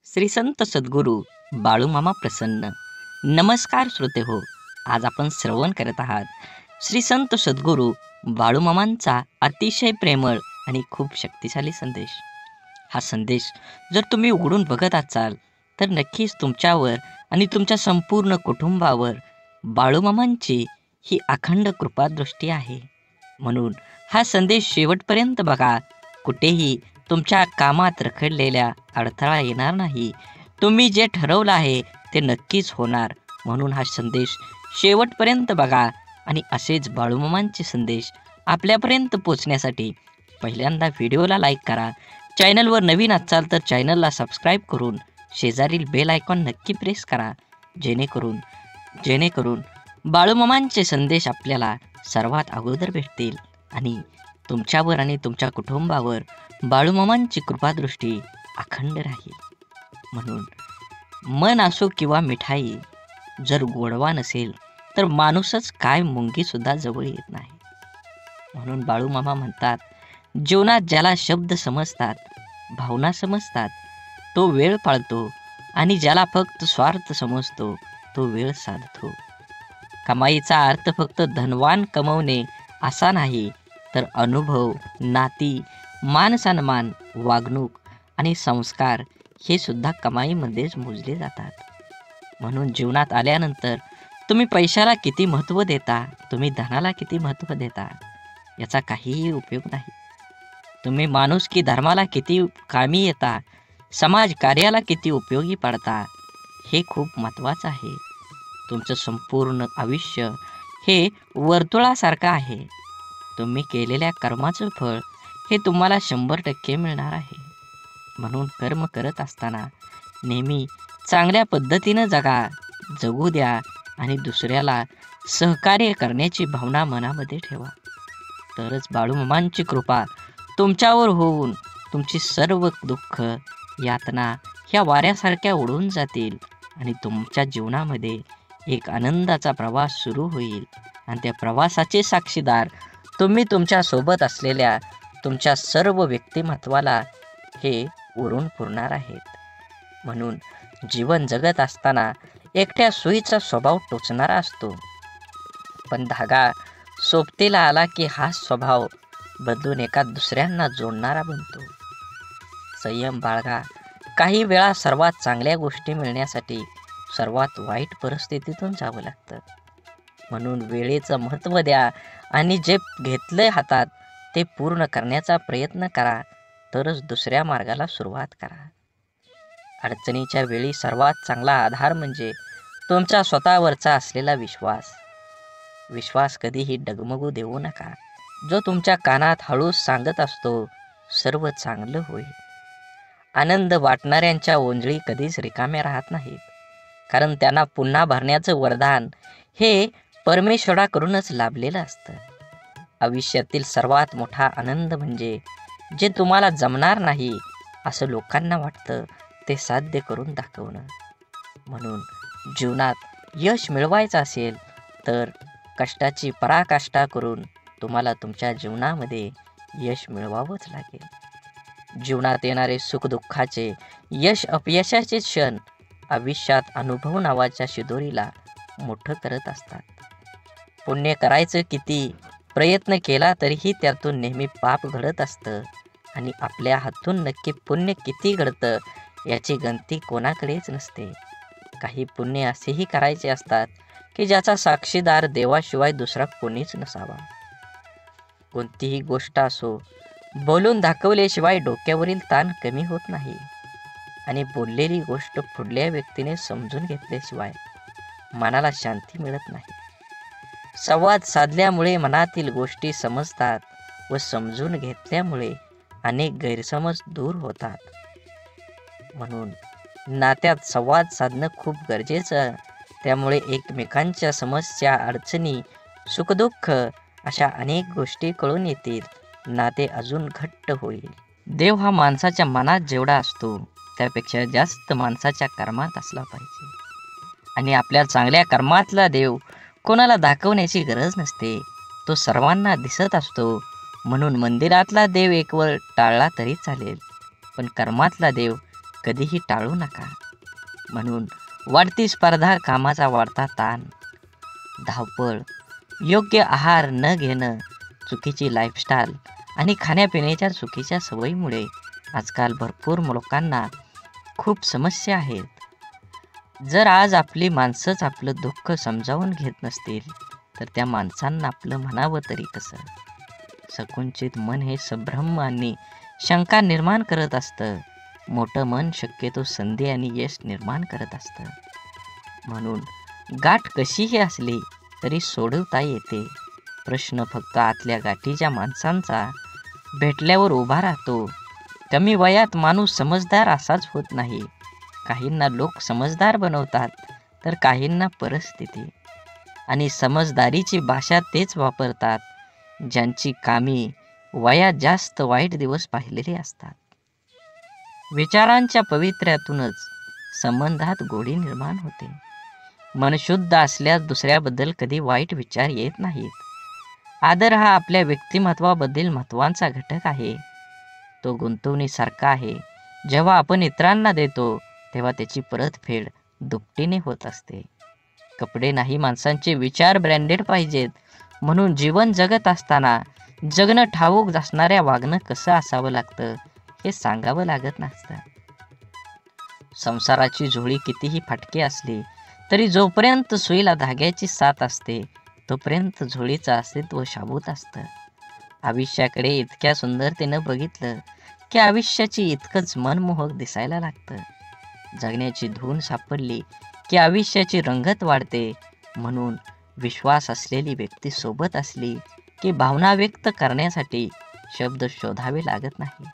श्री संत सद्गुरू बाळूमामा प्रसन्न. नमस्कार श्रोते हो, आज आपण श्रवण करत आहात श्री संत सद्गुरू बाळूमामांचा अतिशय प्रेमळ आणि खूप शक्तिशाली संदेश. हा संदेश जर तुम्ही उघडून बघत असाल तर नक्कीच तुमच्यावर आणि तुमच्या संपूर्ण कुटुंबावर बाळूमामांची ही अखंड कृपादृष्टी आहे. म्हणून हा संदेश शेवटपर्यंत बघा. कुठेही तुमच्या कामात रखडलेल्या अडथळा येणार नाही. तुम्ही जे ठरवलं आहे ते नक्कीच होणार. म्हणून हा संदेश शेवटपर्यंत बघा आणि असेच बाळूमामांचे संदेश आपल्यापर्यंत पोचण्यासाठी पहिल्यांदा व्हिडिओला लाईक करा. चॅनलवर नवीन असाल तर चॅनलला सबस्क्राईब करून शेजारील बेल आयकॉन नक्की प्रेस करा, जेणेकरून बाळूमामांचे संदेश आपल्याला सर्वात अगोदर भेटतील आणि तुमच्यावर आणि तुमच्या कुटुंबावर बाळूमामांची कृपादृष्टी अखंड राहील. म्हणून मन असो किंवा मिठाई, जर गोडवा नसेल तर माणूसच काय मुंगीसुद्धा जवळ येत नाही. म्हणून बाळूमामा म्हणतात, जीवनात ज्याला शब्द समजतात, भावना समजतात तो वेळ पाळतो आणि ज्याला फक्त स्वार्थ समजतो तो वेळ साधतो. कमाईचा अर्थ फक्त धनवान कमवणे असा नाही, तर अनुभव, नाती, मान सन्मान, वागणूक आणि संस्कार हे सुद्धा कमाईमध्येच मोजले जातात. म्हणून जीवनात आल्यानंतर तुम्ही पैशाला किती महत्त्व देता, तुम्ही धनाला किती महत्त्व देता याचा काहीही उपयोग नाही. तुम्ही माणुसकी धर्माला किती कामी येता, समाज कार्याला किती उपयोगी पडता हे खूप महत्त्वाचं आहे. तुमचं संपूर्ण आयुष्य हे वर्तुळासारखं आहे. तुम्ही केलेल्या कर्माचं फळ हे तुम्हाला 100% मिळणार आहे. म्हणून कर्म करत असताना नेहमी चांगल्या पद्धतीनं जगू द्या आणि दुसऱ्याला सहकार्य करण्याची भावना मनामध्ये ठेवा. तरच बाळूमामांची कृपा तुमच्यावर होऊन तुमची सर्व दुःख, यातना ह्या वाऱ्यासारख्या उडून जातील आणि तुमच्या जीवनामध्ये एक आनंदाचा प्रवास सुरू होईल. आणि त्या प्रवासाचे साक्षीदार तुम्ही तुमच्या सोबत असलेल्या तुमच्या सर्व व्यक्तिमत्वाला हे उरून पुरणार आहेत. म्हणून जीवन जगत असताना एकट्या सुईचा स्वभाव टोचणारा असतो, पण धागा सोबतीला आला की हा स्वभाव बदलून एका दुसऱ्यांना जोडणारा बनतो. संयम बाळगा. काही वेळा सर्वात चांगल्या गोष्टी मिळण्यासाठी सर्वात वाईट परिस्थितीतून जावं लागतं. म्हणून वेळेचं महत्त्व द्या आणि जे घेतलंय हातात ते पूर्ण करण्याचा प्रयत्न करा, तरच दुसऱ्या मार्गाला सुरुवात करा. अडचणीच्या वेळी सर्वात चांगला आधार म्हणजे तुमचा स्वतःवरचा असलेला विश्वास कधीही डगमगू देऊ नका. जो तुमच्या कानात हळूच सांगत असतो, सर्व चांगलं होईल. आनंद वाटणाऱ्यांच्या ओंजळी कधीच रिकाम्या राहत नाहीत, कारण त्यांना पुन्हा भरण्याचं वरदान हे परमेश्वराकडूनच लाभलेलं असतं. आयुष्यातील सर्वात मोठा आनंद म्हणजे जे तुम्हाला जमणार नाही असं लोकांना वाटतं ते साध्य करून दाखवणं. म्हणून जीवनात यश मिळवायचं असेल तर कष्टाची पराकाष्ठा करून तुम्हाला तुमच्या जीवनामध्ये यश मिळवावंच लागेल. जीवनात येणारे सुखदुःखाचे, यश अपयशाचे क्षण आयुष्यात अनुभव नावाच्या शिदोरीला मोठं करत असतात. पुण्य करायचं किती प्रयत्न केला तरीही त्यातून नेहमी पाप घडत असतं आणि आपल्या हातून नक्की पुण्य किती घडतं याची गणती कोणाकडेच नसते. काही पुण्य असेही करायचे असतात की ज्याचा साक्षीदार देवाशिवाय दुसरा कोणीच नसावा. कोणतीही गोष्ट असो, बोलून दाखवल्याशिवाय डोक्यावरील ताण कमी होत नाही आणि बोललेली गोष्ट पुढल्या व्यक्तीने समजून घेतल्याशिवाय मनाला शांती मिळत नाही. संवाद साधल्यामुळे मनातील गोष्टी समजतात व समजून घेतल्यामुळे अनेक गैरसमज दूर होतात. म्हणून नात्यात संवाद साधणं खूप गरजेचं. त्यामुळे एकमेकांच्या समस्या, अडचणी, सुखदुःख अशा अनेक गोष्टी कळून येतील. नाते अजून घट्ट होईल. देव हा माणसाच्या मनात जेवढा असतो त्यापेक्षा जास्त माणसाच्या कर्मात असला पाहिजे. आणि आपल्या चांगल्या कर्मातला देव कोणाला दाखवण्याची गरज नसते, तो सर्वांना दिसत असतो. म्हणून मंदिरातला देव एक वेळ टाळला तरी चालेल, पण कर्मातला देव कधीही टाळू नका. म्हणून वाढती स्पर्धा, कामाचा वाढता ताण, धावपळ, योग्य आहार न घेणं, चुकीची लाईफस्टाईल आणि खाण्यापिण्याच्या चुकीच्या सवयीमुळे आजकाल भरपूर लोकांना खूप समस्या आहेत. जर आज आपली माणसंच आपलं दुःख समजावून घेत नसतील तर त्या माणसांना आपलं म्हणावं तरी कसं? संकुचित मन हे संभ्रम आणि शंका निर्माण करत असतं. मोठं मन शक्यतो संधी आणि यश निर्माण करत असतं. म्हणून गाठ कशीही असली तरी सोडवता येते. प्रश्न फक्त आतल्या गाठीच्या माणसांचा भेटल्यावर उभा राहतो. कमी वयात माणूस समजदार असाच होत नाही. काहींना लोक समजदार बनवतात तर काहींना परिस्थिती. आणि समजदारीची भाषा तेच वापरतात ज्यांची कामी वयात जास्त वाईट दिवस पाहिलेले असतात. विचारांच्या पवित्र्यातूनच संबंधात गोडी निर्माण होते. मन शुद्ध असल्यास दुसऱ्याबद्दल कधी वाईट विचार येत नाहीत. आदर हा आपल्या व्यक्तिमत्वाबद्दल महत्त्वाचा घटक आहे. तो गुंतवणुकीसारखा आहे. जेव्हा आपण इतरांना देतो तेव्हा त्याची परतफेड दुपटीने होत असते. कपडे नाही, माणसांचे विचार ब्रँडेड पाहिजेत. म्हणून जीवन जगत असताना जगणं ठाऊक असणाऱ्या वागणं कसं असावं लागतं हे सांगावं लागत नसतं. संसाराची झोळी कितीही फाटकी असली तरी जोपर्यंत सुईला धाग्याची साथ असते तोपर्यंत झोळीचं अस्तित्व शाबूत असतं. आयुष्याकडे इतक्या सुंदरतेनं बघितलं की आयुष्याची इतकंच मनमोहक दिसायला लागतं. जगण्याची धून सापडली की आयुष्याची रंगत वाढते. म्हणून विश्वास असलेली व्यक्ती सोबत असली की भावना व्यक्त करण्यासाठी शब्द शोधावे लागत नाही,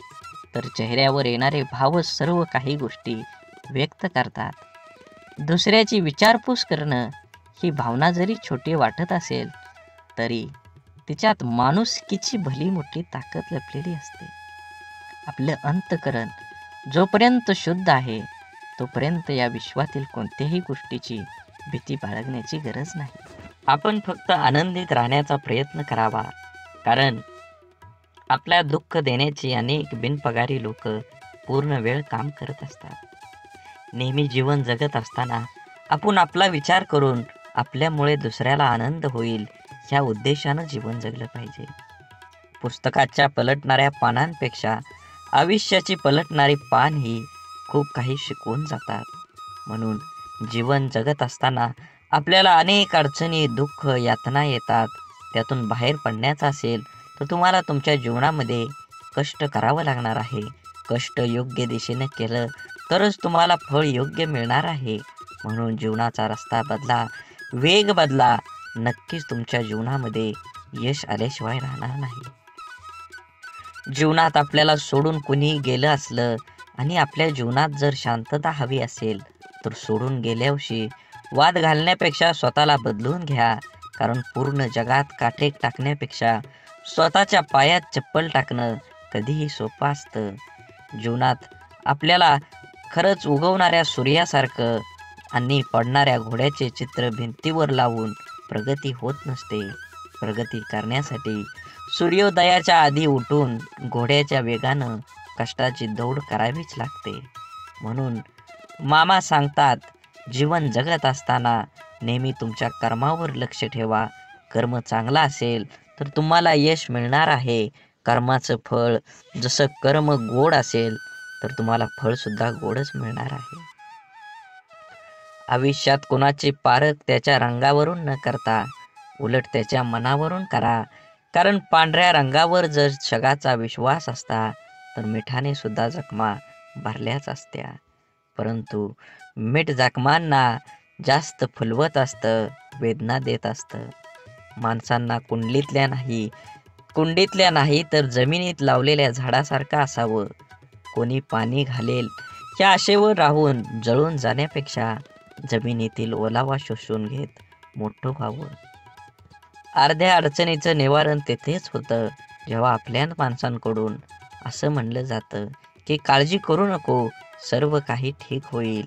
तर चेहऱ्यावर येणारे भावच सर्व काही गोष्टी व्यक्त करतात. दुसऱ्याची विचारपूस करणं ही भावना जरी छोटी वाटत असेल तरी तिच्यात माणुसकीची भली मोठी ताकद लपलेली असते. आपलं अंतःकरण जोपर्यंत शुद्ध आहे तोपर्यंत या विश्वातील कोणत्याही गोष्टीची भीती बाळगण्याची गरज नाही. आपण फक्त आनंदित राहण्याचा प्रयत्न करावा, कारण आपल्या दुःख देण्याची अनेक बिनपगारी लोक पूर्ण वेळ काम करत असतात. नेहमी जीवन जगत असताना आपण आपला विचार करून आपल्यामुळे दुसऱ्याला आनंद होईल ह्या उद्देशानं जीवन जगलं पाहिजे. पुस्तकाच्या पलटणाऱ्या पानांपेक्षा आयुष्याची पलटणारी पान ही खूप काही शिकवून जातात. म्हणून जीवन जगत असताना आपल्याला अनेक अडचणी, दुःख, यातना येतात. त्यातून बाहेर पडण्याचं असेल तर तुम्हाला तुमच्या जीवनामध्ये कष्ट करावं लागणार आहे. कष्ट योग्य दिशेने केलं तरच तुम्हाला फळ योग्य मिळणार आहे. म्हणून जीवनाचा रस्ता बदला, वेग बदला. नक्कीच तुमच्या जीवनामध्ये यश आल्याशिवाय राहणार नाही. जीवनात आपल्याला सोडून कुणी गेलं असलं आणि आपल्या जीवनात जर शांतता हवी असेल तर सोडून गेल्यावर्षी वाद घालण्यापेक्षा स्वतःला बदलून घ्या. कारण पूर्ण जगात काटे टाकण्यापेक्षा स्वतःच्या पायात चप्पल टाकणं कधीही सोपं असतं. जीवनात आपल्याला खरंच उगवणाऱ्या सूर्यासारखं आणि पडणाऱ्या घोड्याचे चित्र भिंतीवर लावून प्रगती होत नसते. प्रगती करण्यासाठी सूर्योदयाच्या आधी उठून घोड्याच्या वेगानं कष्टाची दौड करावीच लागते. म्हणून मामा सांगतात, जीवन जगत असताना नेहमी तुमच्या कर्मावर लक्ष ठेवा. कर्म चांगला असेल तर तुम्हाला यश मिळणार आहे. कर्माचं फळ जसं कर्म गोड असेल तर तुम्हाला फळसुद्धा गोडच मिळणार आहे. आयुष्यात कोणाचे पारख त्याच्या रंगावरून न करता उलट त्याच्या मनावरून करा. कारण पांढऱ्या रंगावर जर जगाचा विश्वास असता तर मिठाने सुद्धा जखमा भरल्याच असत्या. परंतु मीठ जखमांना जास्त फुलवत असतं, वेदना देत असतं. माणसांना कुंडीतल्या नाही तर जमिनीत लावलेल्या झाडासारखं असावं. कोणी पाणी घालेल या आशेवर राहून जळून जाण्यापेक्षा जमिनीतील ओलावा शोषून घेत मोठं व्हावं. अर्ध्या अडचणीचं निवारण तेथेच होतं जेव्हा आपल्या माणसांकडून असं म्हणलं जातं की काळजी करू नको, सर्व काही ठीक होईल.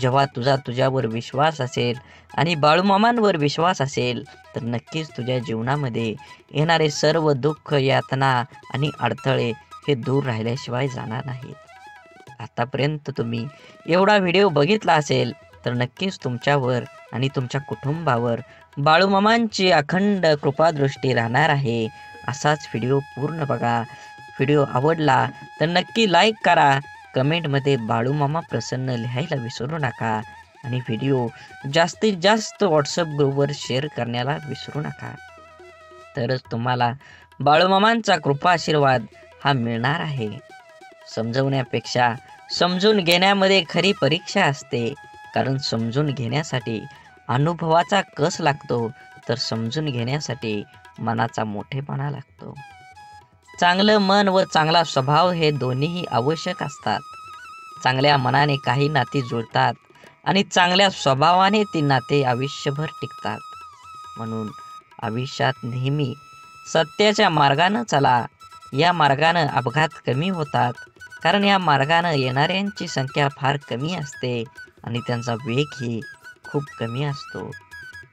जेव्हा तुझ्यावर विश्वास असेल आणि बाळूमामांवर विश्वास असेल तर नक्कीच तुझ्या जीवनामध्ये येणारे सर्व दुःख, यातना आणि अडथळे हे दूर राहिल्याशिवाय जाणार नाहीत. आतापर्यंत तुम्ही एवढा व्हिडिओ बघितला असेल तर नक्कीच तुमच्यावर आणि तुमच्या कुटुंबावर बाळूमामांची अखंड कृपादृष्टी राहणार आहे. असाच व्हिडिओ पूर्ण बघा. व्हिडिओ आवडला तर नक्की लाईक करा. कमेंटमध्ये बाळूमामा प्रसन्न लिहायला विसरू नका आणि व्हिडिओ जास्तीत जास्त व्हॉट्सअप ग्रुपवर शेअर करण्याला विसरू नका. तरच तुम्हाला बाळूमामांचा कृपा आशीर्वाद हा मिळणार आहे. समजवण्यापेक्षा समजून घेण्यामध्ये खरी परीक्षा असते. कारण समजून घेण्यासाठी अनुभवाचा कस लागतो तर समजून घेण्यासाठी मनाचा मोठेपणा लागतो. चांगलं मन व चांगला स्वभाव हे दोन्हीही आवश्यक असतात. चांगल्या मनाने काही नाती जुळतात आणि चांगल्या स्वभावाने ती नाते आयुष्यभर टिकतात. म्हणून आयुष्यात नेहमी सत्याच्या मार्गानं चला. या मार्गानं अपघात कमी होतात. कारण या मार्गानं येणाऱ्यांची संख्या फार कमी असते आणि त्यांचा वेगही खूप कमी असतो.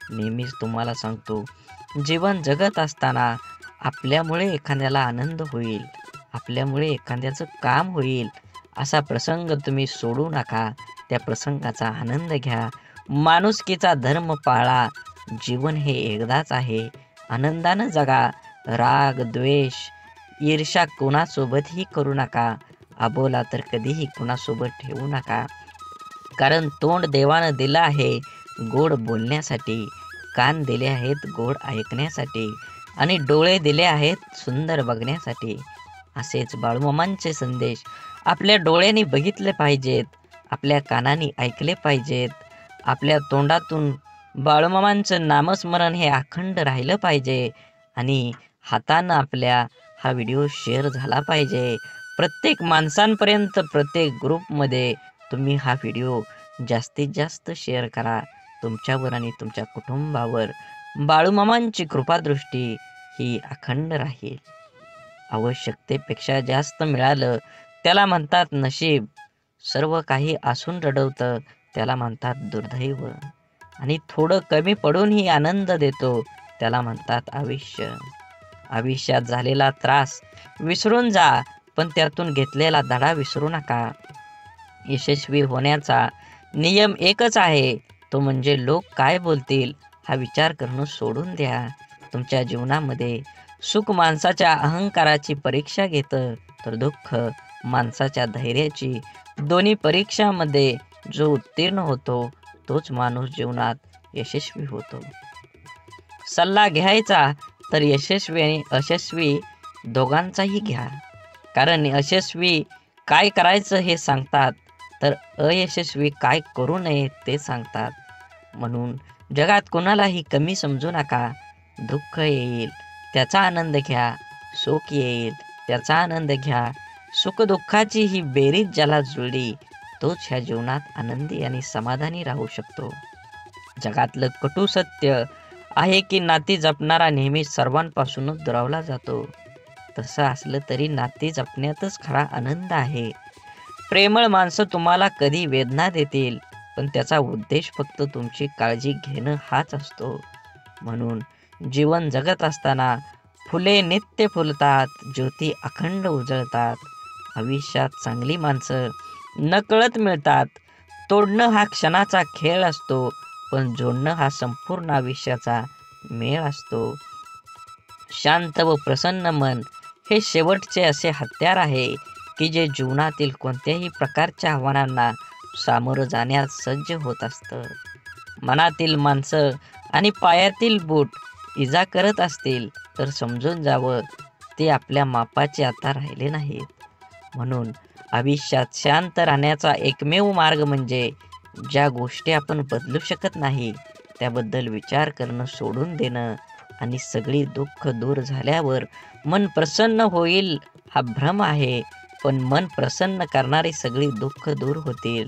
नेहमीच तुम्हाला सांगतो, जीवन जगत असताना आपल्यामुळे एखाद्याला आनंद होईल, आपल्यामुळे एखाद्याचं काम होईल असा प्रसंग तुम्ही सोडू नका. त्या प्रसंगाचा आनंद घ्या. माणुसकीचा धर्म पाळा. जीवन हे एकदाच आहे. आनंदानं जगा. राग, द्वेष, ईर्ष्या कोणासोबतही करू नका. अबोला तर कधीही कुणासोबत ठेवू नका. कारण तोंड देवानं दिलं आहे गोड बोलण्यासाठी, कान दिले आहेत गोड ऐकण्यासाठी आणि डोळे दिले आहेत सुंदर बघण्यासाठी. असेच बाळूमामांचे संदेश आपल्या डोळ्यांनी बघितले पाहिजेत, आपल्या कानांनी ऐकले पाहिजेत, आपल्या तोंडातून बाळूमामांचं नामस्मरण हे अखंड राहिलं पाहिजे आणि हातानं आपल्या हा व्हिडिओ शेअर झाला पाहिजे. प्रत्येक माणसांपर्यंत प्रत्येक ग्रुपमध्ये तुम्ही हा व्हिडिओ जास्तीत जास्त शेअर करा. तुमच्यावर आणि तुमच्या कुटुंबावर बाळूमामांची कृपादृष्टी ही अखंड राहील. आवश्यकतेपेक्षा जास्त मिळालं त्याला म्हणतात नशीब. सर्व काही असून रडवतं त्याला म्हणतात दुर्दैव. आणि थोडं कमी पडूनही आनंद देतो त्याला म्हणतात आयुष्य. आयुष्यात झालेला त्रास विसरून जा, पण त्यातून घेतलेला धडा विसरू नका. यशस्वी होण्याचा नियम एकच आहे, तो म्हणजे लोक काय बोलतील हा विचार करणं सोडून द्या. तुमच्या जीवनामध्ये सुख माणसाच्या अहंकाराची परीक्षा घेतं तर दुःख माणसाच्या धैर्याची. दोन्ही परीक्षामध्ये जो उत्तीर्ण होतो तोच माणूस जीवनात यशस्वी होतो. सल्ला घ्यायचा तर यशस्वी आणि अयशस्वी दोघांचाही घ्या. कारण यशस्वी काय करायचं हे सांगतात तर अयशस्वी काय करू नये ते सांगतात. म्हणून जगात कोणालाही कमी समजू नका. दुःख येईल त्याचा आनंद घ्या, सुख येईल त्याचा आनंद घ्या. सुखदुःखाची ही बेरीज ज्याला जुळली तोच ह्या जीवनात आनंदी आणि समाधानी राहू शकतो. जगातलं कटू सत्य आहे की नाती जपणारा नेहमी सर्वांपासूनच दुरावला जातो. तसं असलं तरी नाती जपण्यातच खरा आनंद आहे. प्रेमळ माणसं तुम्हाला कधी वेदना देतील, पण त्याचा उद्देश फक्त तुमची काळजी घेणं हाच असतो. म्हणून जीवन जगत असताना फुले नित्य फुलतात, ज्योती अखंड उजळतात. आयुष्यात चांगली माणसं नकळत मिळतात. तोडणं हा क्षणाचा खेळ असतो, पण जोडणं हा संपूर्ण आयुष्याचा मेळ असतो. शांत व प्रसन्न मन हे शेवटचे असे हत्यार आहे की जे जीवनातील कोणत्याही प्रकारच्या आव्हानांना सामोरं जाण्यास सज्ज होत असतं. मनातील माणसं आणि पायातील बूट इजा करत असतील तर समजून जावं ते आपल्या मापाचे आता राहिले नाहीत. म्हणून आयुष्यात शांत राहण्याचा एकमेव मार्ग म्हणजे ज्या गोष्टी आपण बदलू शकत नाही त्याबद्दल विचार करणं सोडून देणं आणि सगळी दुःख दूर झाल्यावर मन प्रसन्न होईल हा भ्रम आहे. पण मन प्रसन्न करणारी सगळी दुःख दूर होतील.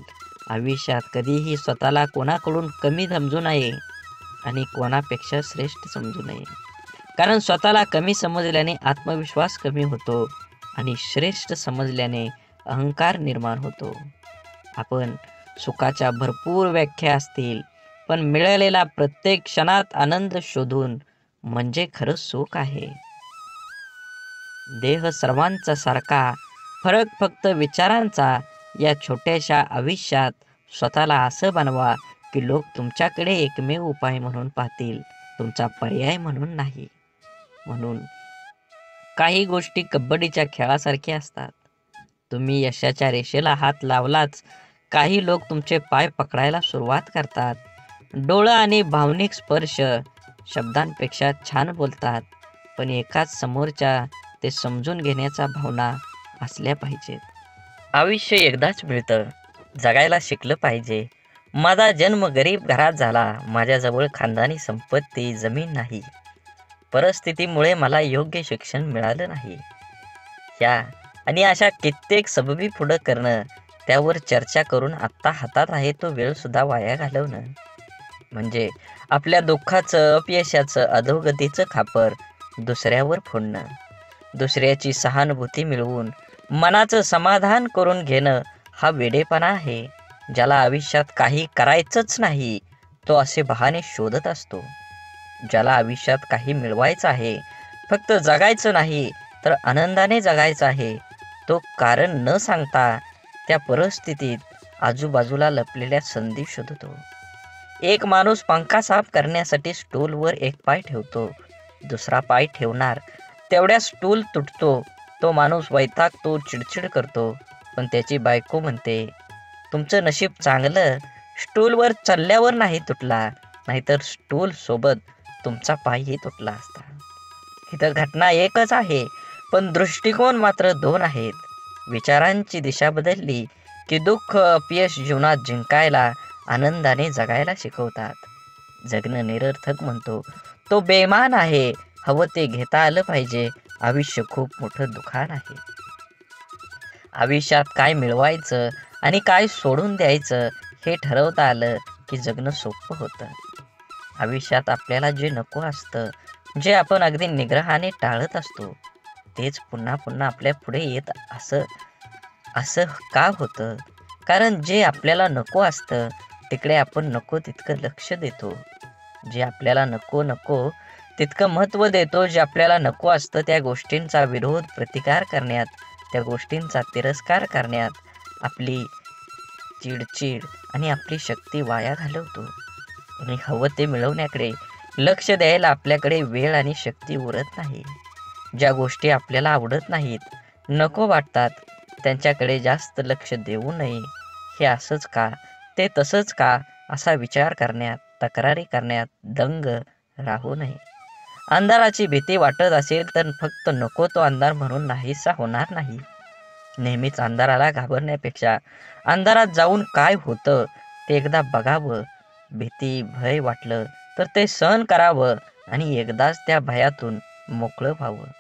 आयुष्यात कधीही स्वतःला कोणाकडून कमी समजू नये आणि कोणापेक्षा श्रेष्ठ समजू नये. कारण स्वतःला कमी समजल्याने आत्मविश्वास कमी होतो आणि श्रेष्ठ समजल्याने अहंकार निर्माण होतो. आपण सुखाच्या भरपूर व्याख्या असतील, पण मिळालेला प्रत्येक क्षणात आनंद शोधून म्हणजे खरं सुख आहे. देह सर्वांचा सारखा, फरक फक्त विचारांचा. या छोट्याशा आयुष्यात स्वतःला असं बनवा की लोक तुमच्याकडे एकमेव उपाय म्हणून पाहतील, तुमचा पर्याय म्हणून नाही. म्हणून काही गोष्टी कबड्डीच्या खेळासारख्या असतात. तुम्ही यशाच्या रेषेला हात लावलाच काही लोक तुमचे पाय पकडायला सुरुवात करतात. डोळं आणि भावनिक स्पर्श शब्दांपेक्षा छान बोलतात, पण एकाच समोरच्या ते समजून घेण्याचा भावना असल्या पाहिजेत. आयुष्य एकदाच मिळतं, जगायला शिकलं पाहिजे. माझा जन्म गरीब घरात झाला, माझ्याजवळ खानदानी संपत्ती जमीन नाही, परिस्थितीमुळे मला योग्य शिक्षण मिळालं नाही. ह्या आणि अशा कित्येक सबबी पुढं करणं, त्यावर चर्चा करून आत्ता हातात आहे तो वेळ सुद्धा वाया घालवणं, म्हणजे आपल्या दुःखाचं, अपयशाचं, अधोगतीचं खापर दुसऱ्यावर फोडणं. दुसऱ्याची सहानुभूती मिळवून मनाचं समाधान करून घेणं हा वेडेपणा आहे. ज्याला आयुष्यात काही करायचंच नाही तो असे बहाणे शोधत असतो. ज्याला आयुष्यात काही मिळवायचं आहे, फक्त जगायचं नाही तर आनंदाने जगायचं आहे, तो कारण न सांगता त्या परिस्थितीत आजूबाजूला लपलेल्या संधी शोधतो. एक माणूस पंखा साफ करण्यासाठी स्टूलवर एक पाय ठेवतो, दुसरा पाय ठेवणार तेवढ्या स्टूल तुटतो. तो माणूस वैतागतो, चिडचिड करतो, पण त्याची बायको म्हणते, तुमचं नशीब चांगलं, स्टूलवर चढल्यावर नाही तुटला, नाहीतर स्टूल सोबत तुमचा पायही तुटला असता. इथं घटना एकच आहे, पण दृष्टिकोन मात्र दोन आहेत. विचारांची दिशा बदलली की दुःख, अपयश जीवनात जिंकायला, आनंदाने जगायला शिकवतात. जगणं निरर्थक म्हणतो तो बेईमान आहे. हवं ते घेता आलं पाहिजे. आयुष्य खूप मोठं दुकान आहे. आयुष्यात काय मिळवायचं आणि काय सोडून द्यायचं हे ठरवता आलं की जगणं सोपं होतं. आयुष्यात आपल्याला जे नको असतं, जे आपण अगदी निग्रहाने टाळत असतो, तेच पुन्हा पुन्हा आपल्या पुढे येत असं का होतं? कारण जे आपल्याला नको असतं तिकडे आपण नको तितकं लक्ष देतो. जे आपल्याला नको तितकं महत्त्व देतो. जे आपल्याला नको असतं त्या गोष्टींचा विरोध, प्रतिकार करण्यात, त्या गोष्टींचा तिरस्कार करण्यात आपली चिडचिड आणि आपली शक्ती वाया घालवतो. आणि हवं ते मिळवण्याकडे लक्ष द्यायला आपल्याकडे वेळ आणि शक्ती उरत नाही. ज्या गोष्टी आपल्याला आवडत नाहीत, नको वाटतात, त्यांच्याकडे जास्त लक्ष देऊ नये. हे असंच का, ते तसंच का असा विचार करण्यात, तक्रारी करण्यात दंग राहू नये. अंधाराची भीती वाटत असेल तर फक्त नको तो अंधार म्हणून नाहीसा होणार नाही. नेहमीच अंधाराला घाबरण्यापेक्षा अंधारात जाऊन काय होतं ते एकदा बघावं. भीती, भय वाटलं तर ते सहन करावं आणि एकदाच त्या भयातून मोकळं व्हावं.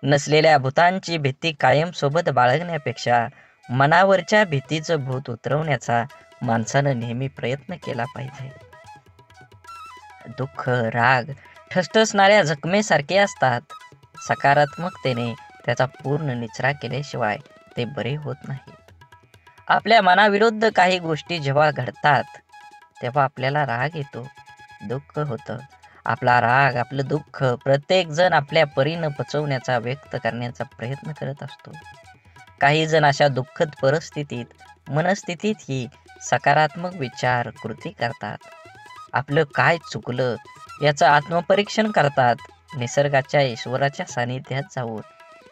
नसलेल्या भूतांची भीती कायम सोबत बाळगण्यापेक्षा मनावरच्या भीतीचं भूत उतरवण्याचा माणसानं नेहमी प्रयत्न केला पाहिजे. दुःख, राग ठसठसणाऱ्या जखमेसारखे असतात. सकारात्मकतेने त्याचा पूर्ण निचरा केल्याशिवाय ते बरे होत नाहीत. आपल्या मनाविरुद्ध काही गोष्टी जेव्हा घडतात तेव्हा आपल्याला राग येतो, दुःख होतं. आपला राग, आपलं दुःख प्रत्येक जण आपल्या परीनं पचवण्याचा, व्यक्त करण्याचा प्रयत्न करत असतो. काही जण अशा दुःखद मनस्थितीतही सकारात्मक विचार, कृती करतात. आपलं काय चुकलं याचं आत्मपरीक्षण करतात. निसर्गाच्या, ईश्वराच्या सानिध्यात जाऊन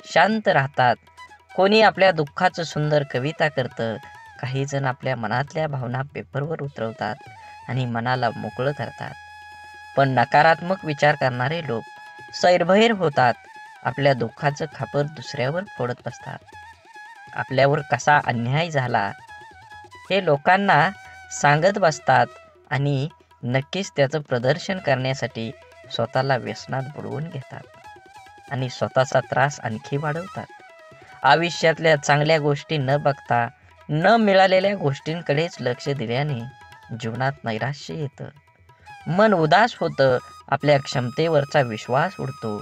शांत राहतात. कोणी आपल्या दुःखाचं सुंदर कविता करतं. काही जण आपल्या मनातल्या भावना पेपरवर उतरवतात आणि मनाला मोकळं करतात. पण नकारात्मक विचार करणारे लोक सैरभैर होतात. आपल्या दुःखाचं खापर दुसऱ्यावर फोडत बसतात. आपल्यावर कसा अन्याय झाला हे लोकांना सांगत बसतात आणि नक्कीच त्याचं प्रदर्शन करण्यासाठी स्वतःला व्यसनात बुडवून घेतात आणि स्वतःचा त्रास आणखी वाढवतात. आयुष्यातल्या चांगल्या गोष्टी न बघता न मिळालेल्या गोष्टींकडेच लक्ष दिल्याने जीवनात नैराश्य येतं, मन उदास होतं, आपल्या क्षमतेवरचा विश्वास उडतो.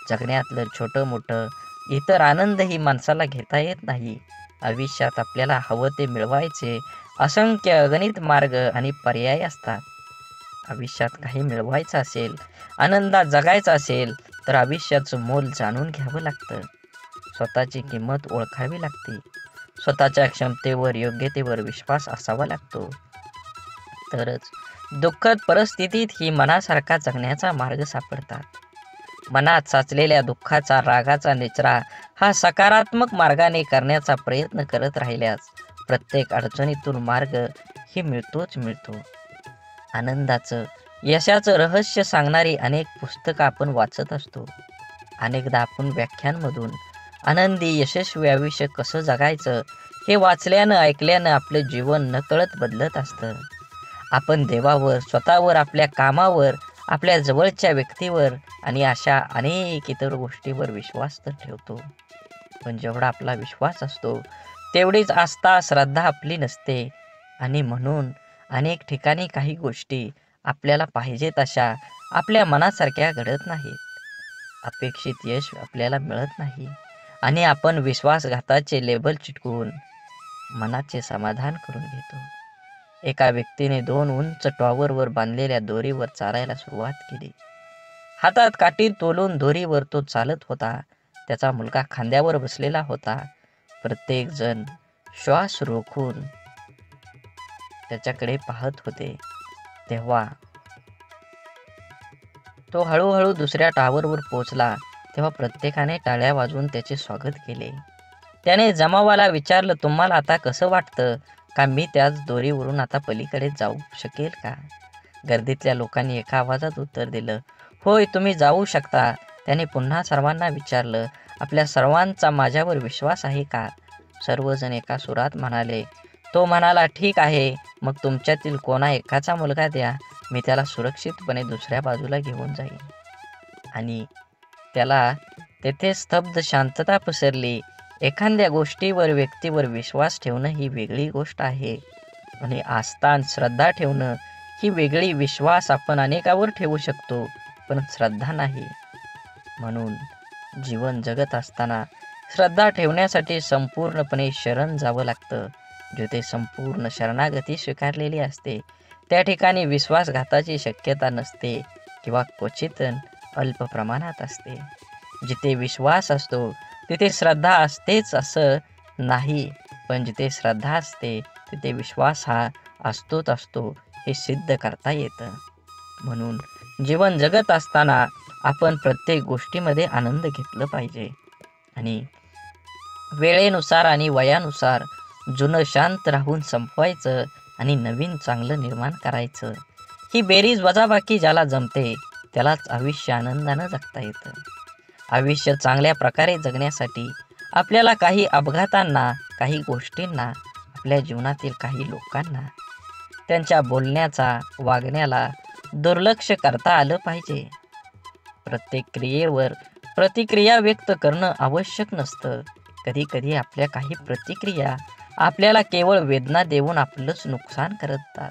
जगण्यातलं छोटं मोठं इतर आनंदही माणसाला घेता येत नाही. आयुष्यात आपल्याला हवं ते मिळवायचे असंख्य अगणित मार्ग आणि पर्याय असतात. आयुष्यात काही मिळवायचं असेल, आनंदात जगायचं असेल तर आयुष्याचं मोल जाणून घ्यावं लागतं. स्वतःची किंमत ओळखावी लागते. स्वतःच्या क्षमतेवर, योग्यतेवर विश्वास असावा लागतो. तरच दुःखद परिस्थितीत ही मनासारखा जगण्याचा मार्ग सापडतात. मनात साचलेल्या दुःखाचा, रागाचा निचरा हा सकारात्मक मार्गाने करण्याचा प्रयत्न करत राहिल्यास प्रत्येक अडचणीतून मार्ग ही मिळतोच मिळतो. आनंदाचं, यशाचं रहस्य सांगणारी अनेक पुस्तकं आपण वाचत असतो. अनेकदा आपण व्याख्यानमधून आनंदी, यशस्वी आयुष्य कसं जगायचं हे वाचल्यानं, ऐकल्यानं आपलं जीवन नकळत बदलत असतं. आपण देवावर, स्वतःवर, आपल्या कामावर, आपल्या जवळच्या व्यक्तीवर आणि अशा अनेक इतर गोष्टीवर विश्वास तर ठेवतो. पण जेवढा आपला विश्वास असतो तेवढीच आस्था, श्रद्धा आपली नसते. आणि म्हणून अनेक ठिकाणी काही गोष्टी आपल्याला पाहिजे तशा आपल्या मनासारख्या घडत नाहीत. अपेक्षित यश आपल्याला मिळत नाही आणि आपण विश्वासघाताचे लेबल चिटकवून मनाचे समाधान करून घेतो. एका व्यक्तीने 2 उंच टॉवरवर बांधलेल्या दोरीवर चालायला सुरुवात केली. हातात काठी तोलून दोरीवर तो चालत होता. त्याचा मुलगा खांद्यावर बसलेला होता. प्रत्येक जण श्वास रोखून त्याच्याकडे पाहत होते. तेव्हा तो हळूहळू दुसऱ्या टॉवरवर पोहोचला. तेव्हा प्रत्येकाने टाळ्या वाजवून त्याचे स्वागत केले. त्याने जमावाला विचारलं, तुम्हाला आता कसं वाटतं? का मी त्याच दोरीवरून आता पलीकडे जाऊ शकेल का? गर्दीतल्या लोकांनी एका आवाजात उत्तर दिलं, होय, तुम्ही जाऊ शकता. त्याने पुन्हा सर्वांना विचारलं, आपल्या सर्वांचा माझ्यावर विश्वास आहे का? सर्वजण एका सुरात म्हणाले. तो म्हणाला, ठीक आहे, मग तुमच्यातील कोणा एकाचा मुलगा द्या, मी त्याला सुरक्षितपणे दुसऱ्या बाजूला घेऊन जाईन. आणि त्याला तेथे स्तब्ध शांतता पसरली. एखाद्या गोष्टीवर, व्यक्तीवर विश्वास ठेवणं ही वेगळी गोष्ट आहे आणि आस्था आणि श्रद्धा ठेवणं ही वेगळी. विश्वास आपण अनेकावर ठेवू शकतो, पण श्रद्धा नाही. म्हणून जीवन जगत असताना श्रद्धा ठेवण्यासाठी संपूर्णपणे शरण जावं लागतं. जिथे संपूर्ण शरणागती स्वीकारलेली असते त्या ठिकाणी विश्वासघाताची शक्यता नसते किंवा क्वचित अल्प प्रमाणात असते. जिथे विश्वास असतो तिथे श्रद्धा असतेच असं नाही, पण जिथे श्रद्धा असते तिथे विश्वास हा असतोच असतो हे सिद्ध करता येतं. म्हणून जीवन जगत असताना आपण प्रत्येक गोष्टीमध्ये आनंद घेतला पाहिजे आणि वेळेनुसार आणि वयानुसार जुनं शांत राहून संपवायचं आणि नवीन चांगलं निर्माण करायचं. ही बेरीज वजाबाकी ज्याला जमते त्यालाच आयुष्य आनंदानं जगता येतं. आयुष्य चांगल्या प्रकारे जगण्यासाठी आपल्याला काही अपघातांना, काही गोष्टींना, आपल्या जीवनातील काही लोकांना, त्यांच्या बोलण्याचा, वागण्याला दुर्लक्ष करता आलं पाहिजे. प्रत्येक क्रियेवर प्रतिक्रिया व्यक्त करणं आवश्यक नसतं. कधी कधी आपल्या काही प्रतिक्रिया आपल्याला केवळ वेदना देऊन आपलंच नुकसान करतात.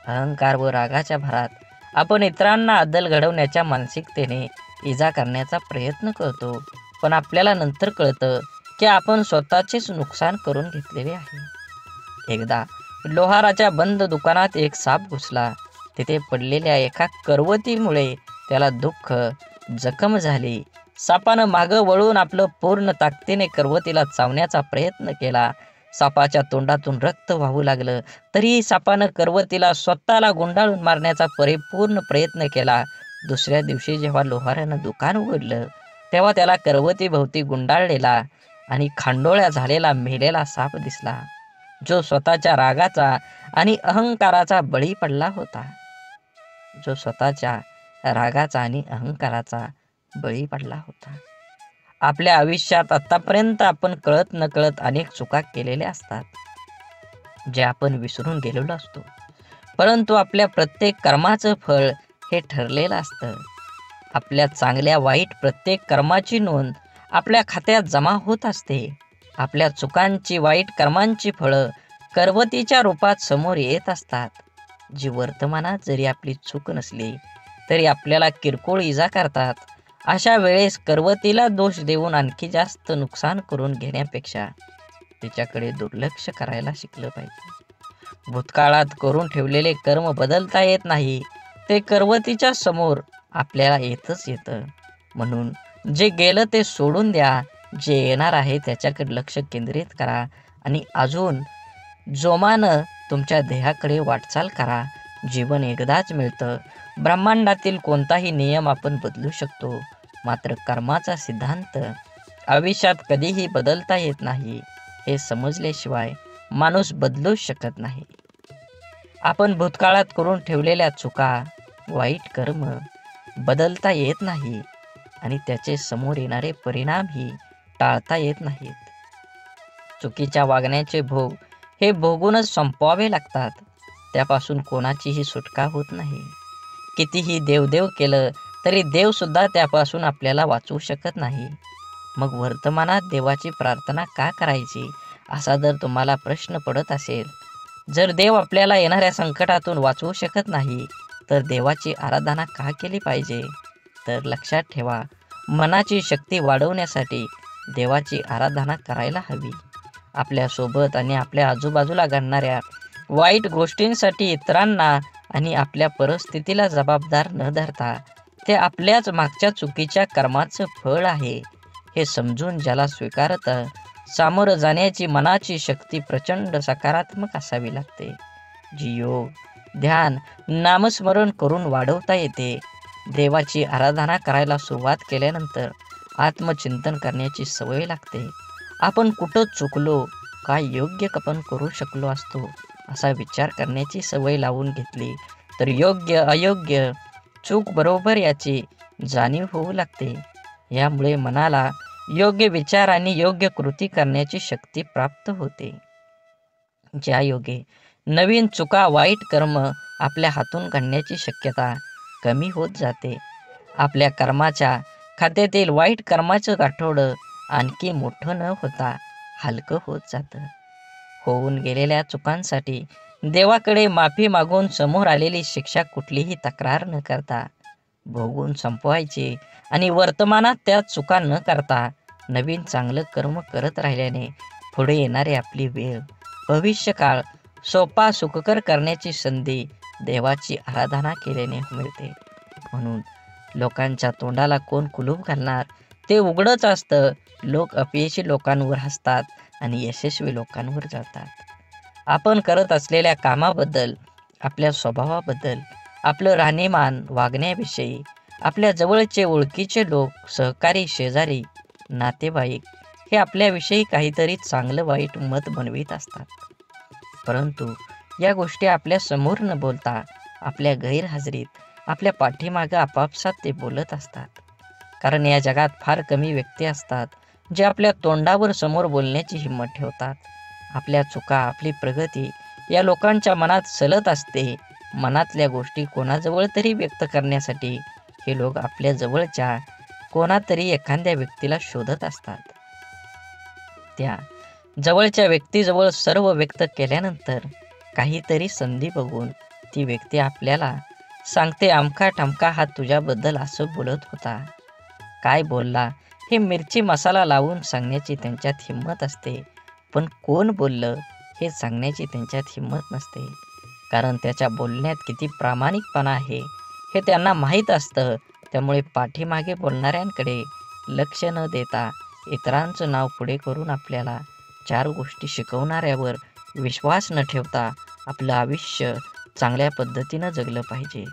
अहंकार व रागाच्या भरात आपण इतरांना अद्दल घडवण्याच्या मानसिकतेने इजा करण्याचा प्रयत्न करतो, पण आपल्याला नंतर कळतं की आपण स्वतःचेच नुकसान करून घेतलेले आहे. एकदा लोहाराच्या बंद दुकानात एक साप घुसला. तिथे पडलेल्या एका करवतीमुळे त्याला दुःख, जखम झाली. सापानं मागं वळून आपलं पूर्ण ताकदीने करवतीला चावण्याचा प्रयत्न केला. सापाच्या तोंडातून रक्त वाहू लागलं. तरीही सापानं करवतीला स्वतःला गुंडाळून मारण्याचा परिपूर्ण प्रयत्न केला. दुसऱ्या दिवशी जेव्हा लोहारानं दुकान उघडलं तेव्हा त्याला करवतीभोवती गुंडाळलेला आणि खांडोळ्या झालेला मेलेला साप दिसला, जो स्वतःच्या रागाचा आणि अहंकाराचा बळी पडला होता. बळी पडला होता. आपल्या आयुष्यात आतापर्यंत आपण कळत नकळत अनेक चुका केलेल्या असतात, जे आपण विसरून गेलेलो असतो. परंतु आपल्या प्रत्येक कर्माचं फळ हे ठरलेलं असतं. आपल्या चांगल्या वाईट प्रत्येक कर्माची नोंद आपल्या खात्यात जमा होत असते. आपल्या चुकांची, वाईट कर्मांची फळं करवतीच्या रूपात समोर येत असतात, जी वर्तमानात जरी आपली चूक नसली तरी आपल्याला किरकोळ इजा करतात. अशा वेळेस करवतीला दोष देऊन आणखी जास्त नुकसान करून घेण्यापेक्षा तिच्याकडे दुर्लक्ष करायला शिकलं पाहिजे. भूतकाळात करून ठेवलेले कर्म बदलता येत नाही, ते करवतीच्या समोर आपल्याला येतच येतं. म्हणून जे गेलं ते सोडून द्या, जे येणार आहे त्याच्याकडे लक्ष केंद्रित करा आणि अजून जोमानं तुमच्या देहाकडे वाटचाल करा. जीवन एकदाच मिळतं. ब्रह्मांडातील कोणताही नियम आपण बदलू शकतो, मात्र कर्माचा सिद्धांत आयुष्यात कधीही बदलता येत नाही. हे समजल्याशिवाय माणूस बदलूच शकत नाही. आपण भूतकाळात करून ठेवलेल्या चुका, वाईट कर्म बदलता येत नाही आणि त्याचे समोर येणारे परिणामही टाळता येत नाहीत. चुकीच्या वागण्याचे भोग हे भोगूनच संपवावे लागतात. त्यापासून कोणाचीही सुटका होत नाही. कितीही देवदेव केलं तरी देवसुद्धा त्यापासून आपल्याला वाचवू शकत नाही. मग वर्तमानात देवाची प्रार्थना का करायची, असा जर तुम्हाला प्रश्न पडत असेल, जर देव आपल्याला येणाऱ्या संकटातून वाचवू शकत नाही, तर देवाची आराधना का केली पाहिजे? तर लक्षात ठेवा, मनाची शक्ती वाढवण्यासाठी देवाची आराधना करायला हवी. आपल्यासोबत आणि आपल्या आजूबाजूला घडणाऱ्या वाईट गोष्टींसाठी इतरांना आणि आपल्या परिस्थितीला जबाबदार न धरता ते आपल्याच मागच्या चुकीच्या कर्माचं फळ आहे हे समजून ज्याला स्वीकारतं, सामोरं जाण्याची मनाची शक्ती प्रचंड सकारात्मक असावी लागते, जी योग, ध्यान, नामस्मरण करून वाढवता येते. देवाची आराधना करायला सुरुवात केल्यानंतर आत्मचिंतन करण्याची सवय लागते. आपण कुठं चुकलो, काय योग्य आपण करू शकलो असतो, असा विचार करण्याची सवय लावून घेतली तर योग्य अयोग्य, चूक बरोबर याची जाणीव होऊ लागते. यामुळे मनाला योग्य विचार आणि योग्य कृती करण्याची शक्ती प्राप्त होते. ज्या योगे नवीन चुका, वाईट कर्म आपल्या हातून घडण्याची शक्यता कमी होत जाते. आपल्या कर्माच्या खात्यातील वाईट कर्माचं गाठोडं आणखी मोठं न होता हलकं होत जातं. होऊन गेलेल्या चुकांसाठी देवाकडे माफी मागून समोर आलेली शिक्षा कुठलीही तक्रार न करता भोगून संपवायची आणि वर्तमानात त्या चुका न करता नवीन चांगलं कर्म करत राहिल्याने पुढे येणारी आपली वेळ, भविष्यकाळ सोपा सुखकर करण्याची संधी देवाची आराधना केल्याने मिळते. म्हणून लोकांच्या तोंडाला कोण कुलूप घालणार, ते उघडच असतं. लोक अपयशी लोकांवर हसतात आणि यशस्वी लोकांवर जळतात. आपण करत असलेल्या कामाबद्दल, आपल्या स्वभावाबद्दल, आपलं राहणीमान, वागण्याविषयी आपल्या जवळचे ओळखीचे लोक, सहकारी, शेजारी, नातेवाईक हे आपल्याविषयी काहीतरी चांगलं वाईट मत बनवित असतात. परंतु या गोष्टी आपल्या समोर न बोलता आपल्या गैरहजेरीत, आपल्या पाठीमागं आपापसात ते बोलत असतात. कारण या जगात फार कमी व्यक्ती असतात जे आपल्या तोंडावर समोर बोलण्याची हिंमत ठेवतात. आपल्या चुका, आपली प्रगती या लोकांच्या मनात सलत असते. मनातल्या गोष्टी कोणाजवळ तरी व्यक्त करण्यासाठी हे लोक आपल्या जवळच्या कोणातरी एखाद्या व्यक्तीला शोधत असतात. त्या जवळच्या व्यक्तीजवळ सर्व व्यक्त केल्यानंतर काहीतरी संधी बघून ती व्यक्ती आपल्याला सांगते, अमका ठमका हा तुझ्याबद्दल असं बोलत होता. काय बोलला हे मिरची मसाला लावून सांगण्याची त्यांच्यात हिंमत असते, पण कोण बोललं हे सांगण्याची त्यांच्यात हिंमत नसते. कारण त्याच्या बोलण्यात किती प्रामाणिकपणा आहे हे त्यांना माहीत असतं. त्यामुळे पाठीमागे बोलणाऱ्यांकडे लक्ष न देता इतरांचं नाव पुढे करून आपल्याला चार गोष्टी शिकवणाऱ्यावर विश्वास न ठेवता आपलं आयुष्य चांगल्या पद्धतीनं जगलं पाहिजे.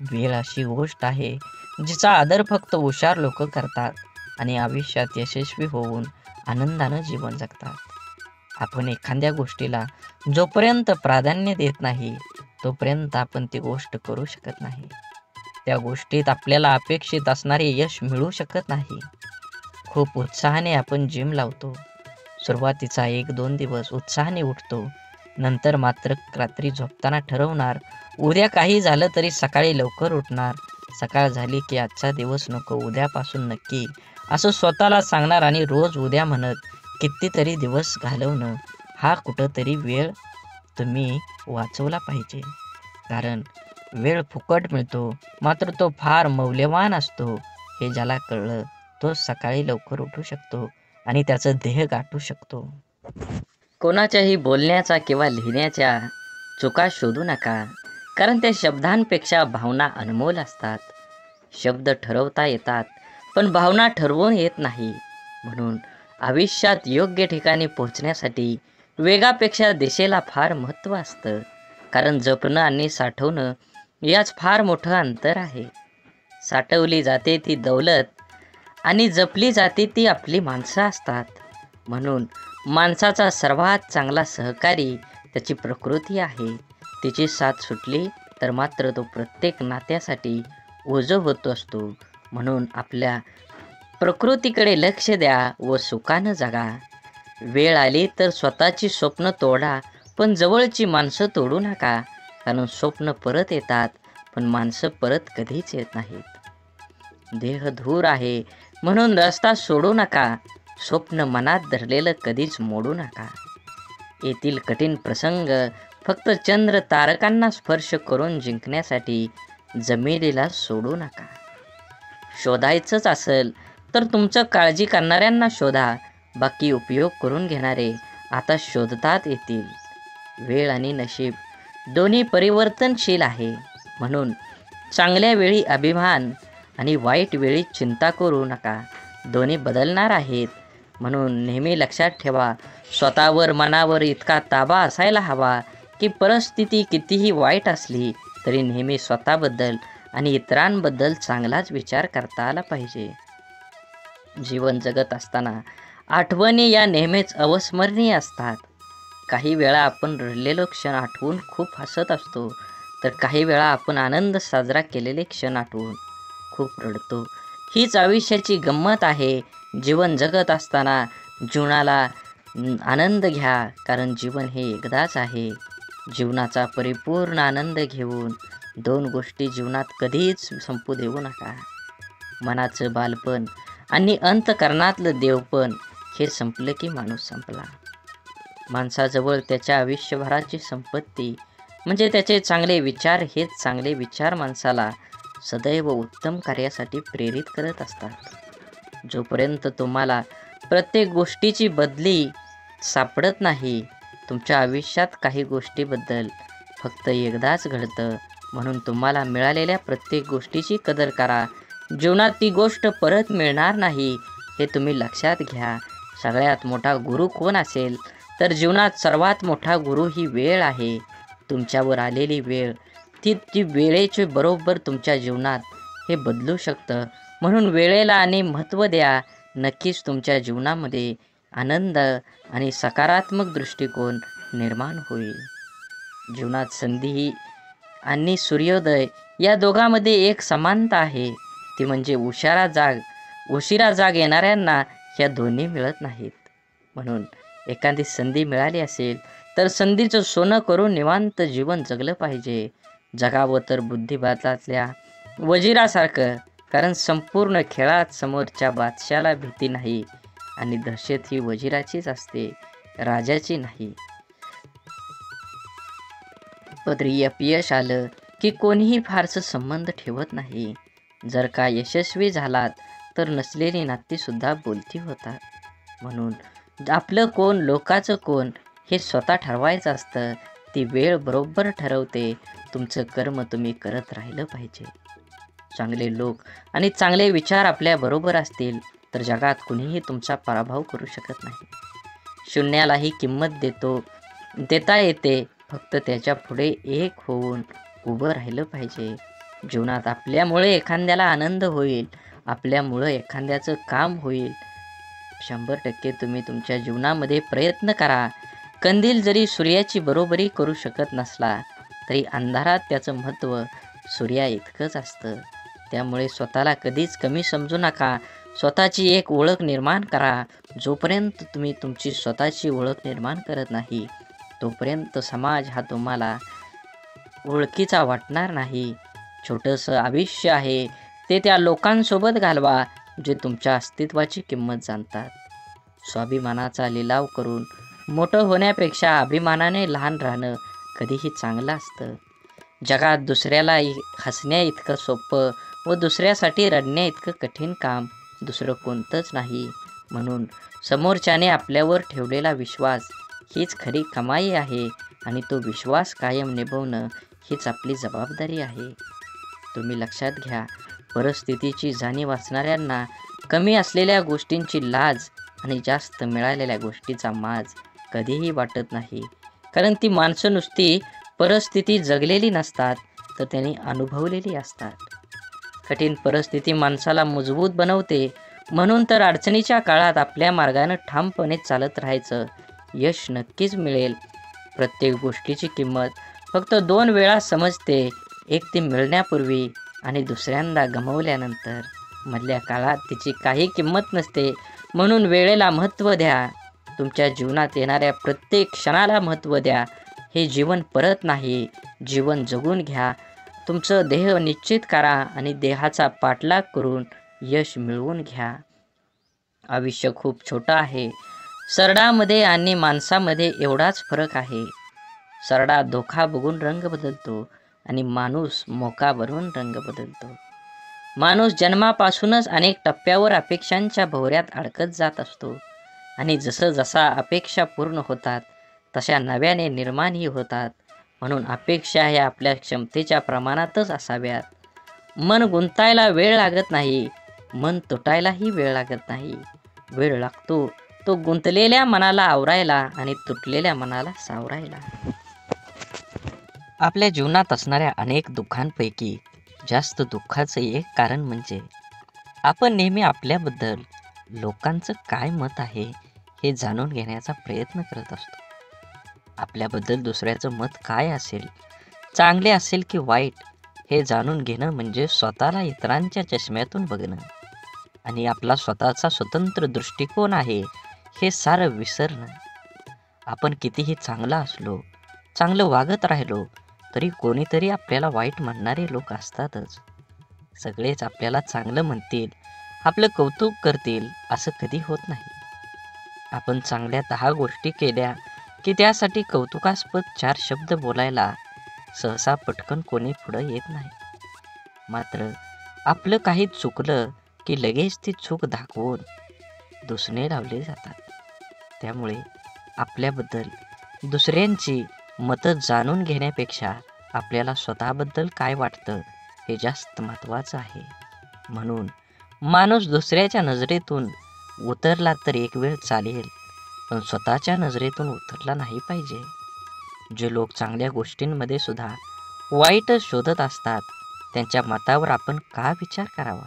वेळ अशी गोष्ट आहे जिचा आदर फक्त हुशार लोक करतात आणि आयुष्यात यशस्वी होऊन आनंदानं जीवन जगतात. आपण एखाद्या गोष्टीला जोपर्यंत प्राधान्य देत नाही तोपर्यंत आपण ती गोष्ट करू शकत नाही. त्या गोष्टीत आपल्याला अपेक्षित असणारे यश मिळू शकत नाही. खूप उत्साहाने आपण जिम लावतो. सुरुवातीचा 1-2 दिवस उत्साहाने उठतो. नंतर मात्र रात्री झोपताना ठरवणार, उद्या काही झालं तरी सकाळी लवकर उठणार. सकाळ झाली की आजचा दिवस नको, उद्यापासून नक्की, असं स्वतःला सांगणार आणि रोज उद्या म्हणत कितीतरी दिवस घालवणं. हा कुठंतरी वेळ तुम्ही वाचवला पाहिजे. कारण वेळ फुकट मिळतो, मात्र तो फार मौल्यवान असतो. हे ज्याला कळलं तो सकाळी लवकर उठू शकतो आणि त्याचं ध्येय गाठू शकतो. कोणाच्याही बोलण्याचा किंवा लिहिण्याच्या चुका शोधू नका, कारण त्या शब्दांपेक्षा भावना अनमोल असतात. शब्द ठरवता येतात पण भावना ठरवून येत नाही. म्हणून आयुष्यात योग्य ठिकाणी पोहोचण्यासाठी वेगापेक्षा दिशेला फार महत्त्व असतं. कारण जपणं आणि साठवणं याच फार मोठं अंतर आहे. साठवली जाते ती दौलत आणि जपली जाते ती आपली माणसं असतात. म्हणून माणसाचा सर्वात चांगला सहकारी त्याची प्रकृती आहे. तिची साथ सुटली तर मात्र तो प्रत्येक नात्यासाठी ओझं होत असतो. म्हणून आपल्या प्रकृतीकडे लक्ष द्या व सुखानं जगा. वेळ आली तर स्वतःची स्वप्न तोडा, पण जवळची माणसं तोडू नका. कारण स्वप्न परत येतात, पण माणसं परत कधीच येत नाहीत. देह धूर आहे म्हणून रस्ता सोडू नका. स्वप्न मनात धरलेलं कधीच मोडू नका. येथील कठीण प्रसंग फक्त चंद्र तारकांना स्पर्श करून जिंकण्यासाठी जमिनीला सोडू नका. शोधायचंच असेल तर तुमचं काळजी करणाऱ्यांना शोधा. बाकी उपयोग करून घेणारे आता शोधतात येतील. वेळ आणि नशीब दोन्ही परिवर्तनशील आहे. म्हणून चांगल्या वेळी अभिमान आणि वाईट वेळी चिंता करू नका. दोन्ही बदलणार आहेत. म्हणून नेहमी लक्षात ठेवा, स्वतःवर मनावर इतका ताबा असायला हवा की परिस्थिती कितीही वाईट असली तरी नेहमी स्वतःबद्दल आणि इतरांबद्दल चांगलाच विचार करता आला पाहिजे. जीवन जगत असताना आठवणी या नेहमीच अविस्मरणीय असतात. काही वेळा आपण रडलेलो क्षण आठवून खूप हसत असतो, तर काही वेळा आपण आनंद साजरा केलेले क्षण आठवून खूप रडतो. हीच आयुष्याची गंमत आहे. जीवन जगत असताना जीवनाला आनंद घ्या, कारण जीवन हे एकदाच आहे. जीवनाचा परिपूर्ण आनंद घेऊन दोन गोष्टी जीवनात कधीच संपू देऊ नका. मनाचं बालपण आणि अंतःकरणातलं देवपण हे संपलं की माणूस संपला. माणसाजवळ त्याच्या आयुष्यभराची संपत्ती म्हणजे त्याचे चांगले विचार. हेच चांगले विचार माणसाला सदैव उत्तम कार्यासाठी प्रेरित करत असतात. जोपर्यंत तुम्हाला प्रत्येक गोष्टीची बदली सापडत नाही, तुमच्या आयुष्यात काही गोष्टीबद्दल फक्त एकदाच घडतं. म्हणून तुम्हाला मिळालेल्या प्रत्येक गोष्टीची कदर करा. जीवनात ती गोष्ट परत मिळणार नाही हे तुम्ही लक्षात घ्या. सगळ्यात मोठा गुरु कोण असेल तर जीवनात सर्वात मोठा गुरु ही वेळ आहे. तुमच्यावर आलेली वेळ ती वेळेचे बरोबर तुमच्या जीवनात हे बदलू शकतं. म्हणून वेळेला आणि महत्त्व द्या. नक्कीच तुमच्या जीवनामध्ये आनंद आणि सकारात्मक दृष्टिकोन निर्माण होईल. जीवनात संधी आणि सूर्योदय या दोघांमध्ये एक समानता आहे. ती म्हणजे उशिरा जाग येणाऱ्यांना ह्या दोन्ही मिळत नाहीत. म्हणून एखादी संधी मिळाली असेल तर संधीचं सोनं करून निवांत जीवन जगलं पाहिजे. जगावं तर बुद्धिबळातल्या वजिरासारखं, कारण संपूर्ण खेळात समोरच्या बादशाला भीती नाही आणि दहशत ही वजिराचीच असते, राजाची नाही. पदरी अपयश आलं की कोणीही फारसं संबंध ठेवत नाही. जर का यशस्वी झालात तर नसलेली नातीसुद्धा बोलती होतात. म्हणून आपलं कोण लोकाचं कोण हे स्वतः ठरवायचं असतं. ती वेळ बरोबर ठरवते. तुमचं कर्म तुम्ही करत राहिलं पाहिजे. चांगले लोक आणि चांगले विचार आपल्याबरोबर असतील तर जगात कुणीही तुमचा पराभव करू शकत नाही. शून्यालाही किंमत देता येते, फक्त त्याच्या पुढे एक होऊन उभं राहिलं पाहिजे. जीवनात आपल्यामुळे एखाद्याला आनंद होईल, आपल्यामुळं एखाद्याचं काम होईल. 100% तुम्ही तुमच्या जीवनामध्ये प्रयत्न करा. कंदील जरी सूर्याची बरोबरी करू शकत नसला तरी अंधारात त्याचं महत्त्व सूर्या इतकंच असतं. त्यामुळे स्वतःला कधीच कमी समजू नका. स्वतःची एक ओळख निर्माण करा. जोपर्यंत तुम्ही तुमची स्वतःची ओळख निर्माण करत नाही तोपर्यंत समाज हा तुम्हाला ओळखीचा वाटणार नाही. छोटंसं आयुष्य आहे ते त्या लोकांसोबत घालवा जे तुमच्या अस्तित्वाची किंमत जाणतात. स्वाभिमानाचा लिलाव करून मोठं होण्यापेक्षा अभिमानाने लहान राहणं कधीही चांगलं असतं. जगात दुसऱ्याला हसण्या इतकं सोपं व दुसऱ्यासाठी रडण्या इतकं कठीण काम दुसरं कोणतंच नाही. म्हणून समोरच्याने आपल्यावर ठेवलेला विश्वास हीच खरी कमाई आहे आणि तो विश्वास कायम निभवणं हीच आपली जबाबदारी आहे. तुम्ही लक्षात घ्या, परिस्थितीची जाणीव असणाऱ्यांना कमी असलेल्या गोष्टींची लाज आणि जास्त मिळालेल्या गोष्टीचा माज कधीही वाटत नाही. कारण ती माणसं नुसती परिस्थिती जगलेली नसतात, तर त्यांनी अनुभवलेली असतात. कठीण परिस्थिती माणसाला मजबूत बनवते. म्हणून तर अडचणीच्या काळात आपल्या मार्गानं ठामपणे चालत राहायचं. यश नक्कीच मिळेल. प्रत्येक गोष्टीची किंमत फक्त 2 वेळा समजते. एक ती मिळण्यापूर्वी आणि दुसऱ्यांदा गमावल्यानंतर. मधल्या काळात तिची काही किंमत नसते. म्हणून वेळेला महत्त्व द्या. तुमच्या जीवनात येणाऱ्या प्रत्येक क्षणाला महत्त्व द्या. हे जीवन परत नाही, जीवन जगून घ्या. तुमचं ध्येय निश्चित करा आणि देहाचा पाठलाग करून यश मिळवून घ्या. आयुष्य खूप छोटं आहे. सरडामध्ये आणि माणसामध्ये एवढाच फरक आहे. सरडा धोका बघून रंग बदलतो आणि माणूस मोका बनवून रंग बदलतो. माणूस जन्मापासूनच अनेक टप्प्यावर अपेक्षांच्या भोवऱ्यात अडकत जात असतो आणि जसा अपेक्षा पूर्ण होतात तशा नव्याने निर्माणही होतात. म्हणून अपेक्षा ह्या आपल्या क्षमतेच्या प्रमाणातच असाव्यात. मन गुंतायला वेळ लागत नाही, मन तुटायलाही वेळ लागत नाही. वेळ लागतो तो गुंतलेल्या मनाला आवरायला आणि तुटलेल्या मनाला सावरायला. आपल्या जीवनात असणाऱ्या अनेक दुःखांपैकी जास्त दुःखाचं एक कारण म्हणजे आपण नेहमी आपल्याबद्दल लोकांचं काय मत आहे हे जाणून घेण्याचा प्रयत्न करत असतो. आपल्याबद्दल दुसऱ्याचं मत काय असेल, चांगले असेल की वाईट, हे जाणून घेणं म्हणजे स्वतःला इतरांच्या चष्म्यातून बघणं आणि आपला स्वतःचा स्वतंत्र दृष्टिकोन आहे हे सारं विसरणं. आपण कितीही चांगला असलो, चांगलं वागत राहिलो तरी कोणीतरी आपल्याला वाईट म्हणणारे लोक असतातच. सगळेच आपल्याला चांगलं म्हणतील, आपलं कौतुक करतील असं कधी होत नाही. आपण चांगल्या 10 गोष्टी केल्या की त्यासाठी कौतुकास्पद 4 शब्द बोलायला सहसा पटकन कोणी पुढं येत नाही. मात्र आपलं काही चुकलं की लगेच ती चूक दाखवून दुसणे लावले जातात. त्यामुळे आपल्याबद्दल दुसऱ्यांची मतं जाणून घेण्यापेक्षा आपल्याला स्वतःबद्दल काय वाटतं हे जास्त महत्त्वाचं आहे. म्हणून माणूस दुसऱ्याच्या नजरेतून उतरला तर एक वेळ चालेल, पण स्वतःच्या नजरेतून उतरला नाही पाहिजे. जे लोक चांगल्या गोष्टींमध्ये सुद्धा वाईटच शोधत असतात त्यांच्या मतावर आपण का विचार करावा.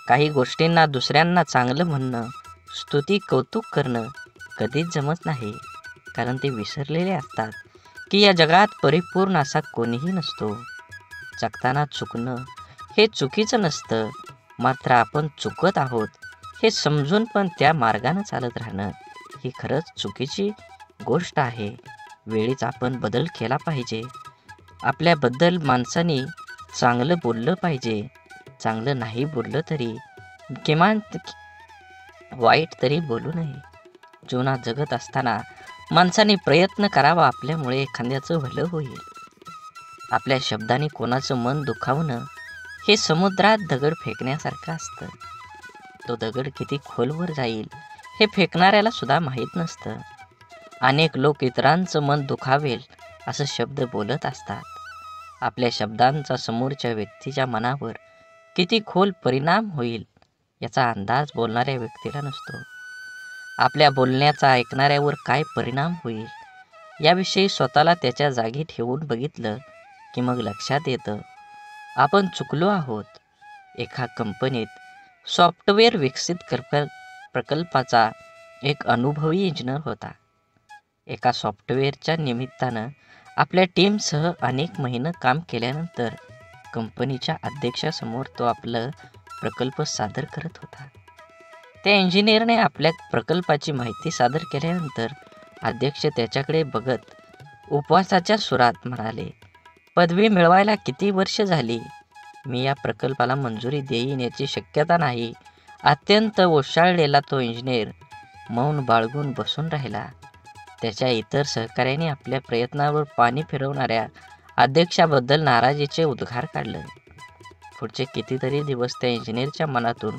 काही गोष्टींना दुसऱ्यांना चांगलं म्हणणं, स्तुती, कौतुक करणं कधीच जमत नाही. कारण ते विसरलेले असतात की या जगात परिपूर्ण असा कोणीही नसतो. जगताना चुकणं हे चुकीचं नसतं, मात्र आपण चुकत आहोत हे समजून पण त्या मार्गानं चालत राहणं ही खरंच चुकीची गोष्ट आहे. वेळीच आपण बदल केला पाहिजे. आपल्याबद्दल माणसाने चांगलं बोललं पाहिजे. चांगलं नाही बोललं तरी किमान वाईट तरी बोलू नये. जीवनात जगत असताना माणसाने प्रयत्न करावा, आपल्यामुळे एखाद्याचं भलं होईल. आपल्या शब्दाने कोणाचं मन दुखावणं हे समुद्रात दगड फेकण्यासारखं असतं. तो दगड किती खोलवर जाईल हे फेकणाऱ्याला सुद्धा माहीत नसतं. अनेक लोक इतरांचं मन दुखावेल असं शब्द बोलत असतात. आपल्या शब्दांचा समोरच्या व्यक्तीच्या मनावर किती खोल परिणाम होईल याचा अंदाज बोलणाऱ्या व्यक्तीला नसतो. आपल्या बोलण्याचा ऐकणाऱ्यावर काय परिणाम होईल याविषयी स्वतःला त्याच्या जागी ठेवून बघितलं की मग लक्षात येतं आपण चुकलो आहोत. एका कंपनीत सॉफ्टवेअर विकसित प्रकल्पाचा एक अनुभवी इंजिनियर होता. एका सॉफ्टवेअरच्या निमित्तानं आपल्या टीमसह अनेक महिने काम केल्यानंतर कंपनीच्या अध्यक्षासमोर तो आपलं प्रकल्प सादर करत होता. त्या इंजिनियरने आपल्या प्रकल्पाची माहिती सादर केल्यानंतर अध्यक्ष त्याच्याकडे बघत उपवासाच्या सुरात म्हणाले, पदवी मिळवायला किती वर्ष झाली. मी या प्रकल्पाला मंजुरी देईन याची शक्यता नाही. अत्यंत ओशाळलेला तो इंजिनियर मौन बाळगून बसून राहिला. त्याच्या इतर सहकाऱ्यांनी आपल्या प्रयत्नावर पाणी फिरवणाऱ्या अध्यक्षाबद्दल नाराजीचे उद्गार काढले. पुढचे कितीतरी दिवस त्या इंजिनियरच्या मनातून